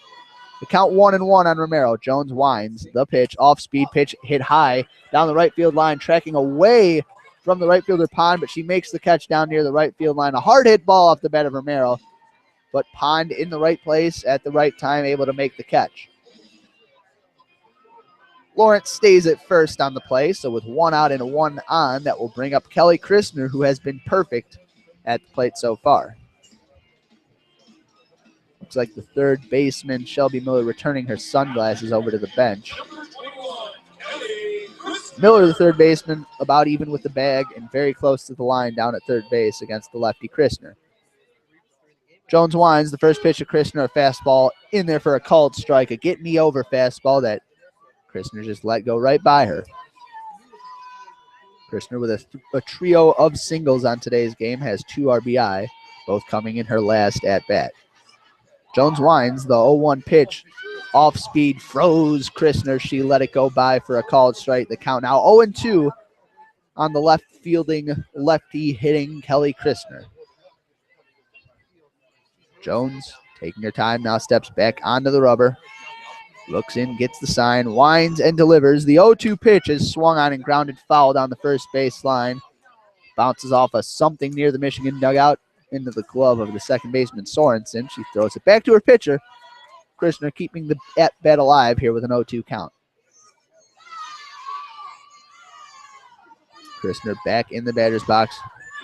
The count 1-1 on Romero. Jones winds the pitch. Off-speed pitch hit high down the right field line, tracking away from the right fielder Pond, but she makes the catch down near the right field line. A hard hit ball off the bat of Romero, but Pond in the right place at the right time, able to make the catch. Lawrence stays at first on the play, so with 1 out and 1 on, that will bring up Kelly Christner, who has been perfect at the plate so far. Looks like the 3rd baseman, Shelby Miller, returning her sunglasses over to the bench. Miller, the 3rd baseman, about even with the bag and very close to the line down at 3rd base against the lefty Christner. Jones winds the first pitch of Christner, a fastball in there for a called strike, a get-me-over fastball that Christner just let go right by her. Christner with a trio of singles on today's game, has 2 RBI, both coming in her last at-bat. Jones winds the 0-1 pitch. Off-speed froze Christner. She let it go by for a called strike. The count now 0-2 on the left fielding, lefty hitting Kelly Christner. Jones taking her time now, steps back onto the rubber. Looks in, gets the sign, winds and delivers. The 0-2 pitch is swung on and grounded foul down the first base line. Bounces off of something near the Michigan dugout. into the glove of the second baseman Sorensen. She throws it back to her pitcher. Krishner keeping the at-bat alive here with an 0-2 count. Krishner back in the batter's box,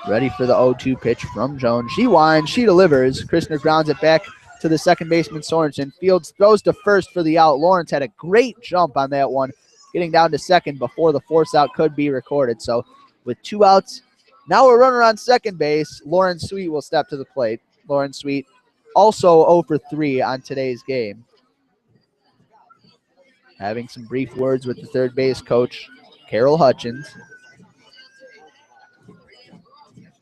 ready for the 0-2 pitch from Jones. She winds, she delivers. Krishner grounds it back to the second baseman Sorensen. Fields throws to first for the out. Lawrence had a great jump on that one, getting down to second before the force out could be recorded. So with 2 outs, now a runner on second base. Lauren Sweet will step to the plate. Lauren Sweet also 0 for 3 on today's game. Having some brief words with the third base coach, Carol Hutchins.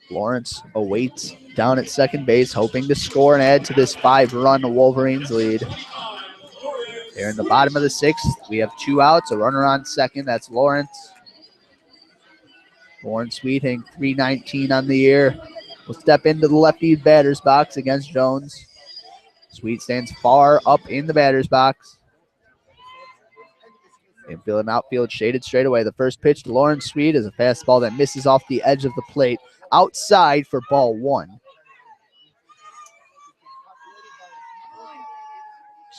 Lawrence awaits down at second base, hoping to score and add to this 5-run Wolverines lead. Here in the bottom of the 6th, we have 2 outs, a runner on second. That's Lawrence. Lauren Sweet hitting .319 on the year. Will step into the lefty batter's box against Jones. Sweet stands far up in the batter's box. Infield and outfield shaded straight away. The first pitch to Lauren Sweet is a fastball that misses off the edge of the plate. Outside for ball 1.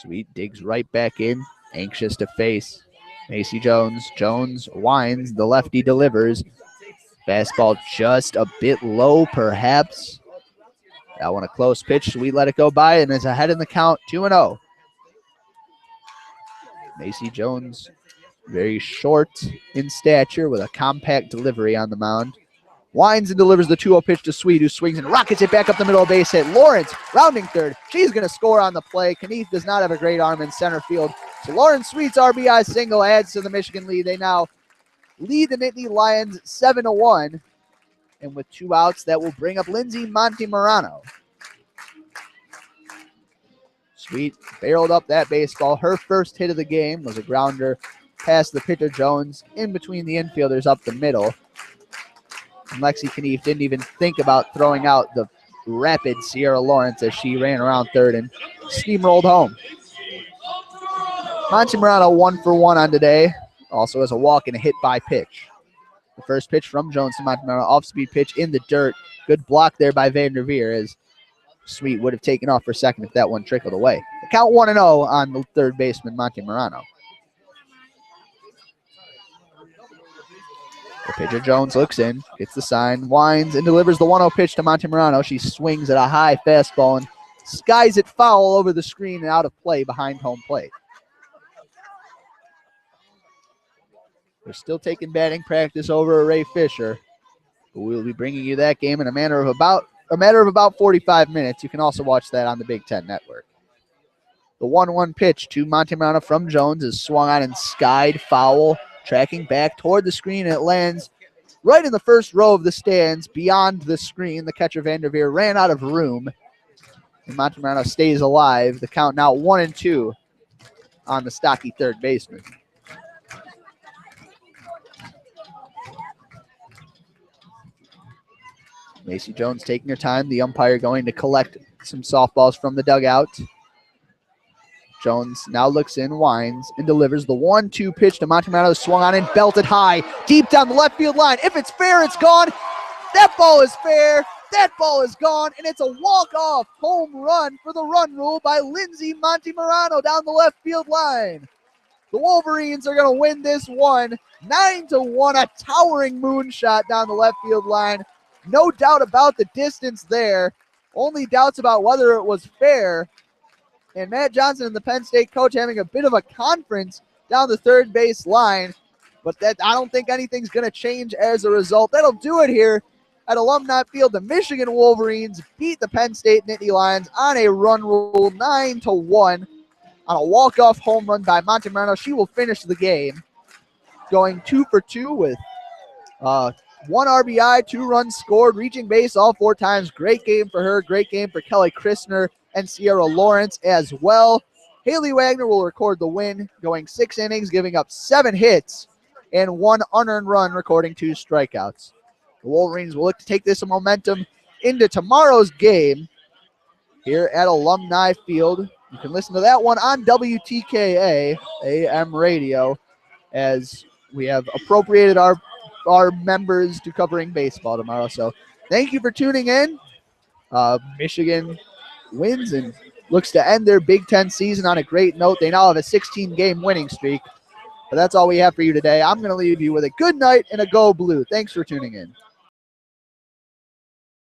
Sweet digs right back in, anxious to face Macy Jones. Jones winds, the lefty delivers. Fastball just a bit low, perhaps. That one a close pitch. Sweet let it go by and is ahead in the count, 2-0. Macy Jones, very short in stature with a compact delivery on the mound. Winds and delivers the 2-0 pitch to Sweet, who swings and rockets it back up the middle of base hit. Lawrence rounding third. She's going to score on the play. Knief does not have a great arm in center field. So Lauren Sweet's RBI single adds to the Michigan lead. They now lead the Nittany Lions 7-1. And with 2 outs, that will bring up Lindsay Montemarano. Sweet barreled up that baseball. Her first hit of the game was a grounder past the pitcher Jones in between the infielders up the middle. And Lexi Knief didn't even think about throwing out the rapid Sierra Lawrence as she ran around third and steamrolled home. Montemarano 1 for 1 on today. Also has a walk and a hit by pitch. The first pitch from Jones to Montemarano, off-speed pitch in the dirt. Good block there by Vanderveer as Sweet would have taken off for second if that one trickled away. The count 1-0 on the third baseman, Montemarano. The pitcher Jones looks in, gets the sign, winds, and delivers the 1-0 pitch to Montemarano. She swings at a high fastball and skies it foul over the screen and out of play behind home plate. We're still taking batting practice over Ray Fisher, but we'll be bringing you that game in a matter of about 45 minutes. You can also watch that on the Big Ten Network. The 1-1 pitch to Montemarano from Jones is swung on and skied foul. Tracking back toward the screen, and it lands right in the first row of the stands beyond the screen. The catcher Vanderveer ran out of room, and Montemarano stays alive. The count now 1-2 on the stocky third baseman. Macy Jones taking her time. The umpire going to collect some softballs from the dugout. Jones now looks in, winds, and delivers the 1-2 pitch to Montemarano. Swung on and belted high, deep down the left field line. If it's fair, it's gone. That ball is fair. That ball is gone, and it's a walk-off home run for the run rule by Lindsay Montemarano down the left field line. The Wolverines are going to win this one, 9-1, a towering moonshot down the left field line. No doubt about the distance there. Only doubts about whether it was fair. And Matt Johnson and the Penn State coach having a bit of a conference down the third base line. But that I don't think anything's going to change as a result. That'll do it here at Alumni Field. The Michigan Wolverines beat the Penn State Nittany Lions on a run rule 9-1 on a walk-off home run by Montemarano. She will finish the game going 2 for 2 with 1 RBI, 2 runs scored, reaching base all 4 times. Great game for her. Great game for Kelly Krishner and Sierra Lawrence as well. Haley Wagner will record the win, going 6 innings, giving up 7 hits and 1 unearned run, recording 2 strikeouts. The Wolverines will look to take this momentum into tomorrow's game here at Alumni Field. You can listen to that one on WTKA AM radio as we have appropriated our members to covering baseball tomorrow. So thank you for tuning in. Michigan wins and looks to end their Big Ten season on a great note. They now have a 16-game winning streak. But that's all we have for you today. I'm going to leave you with a good night and a go blue. Thanks for tuning in.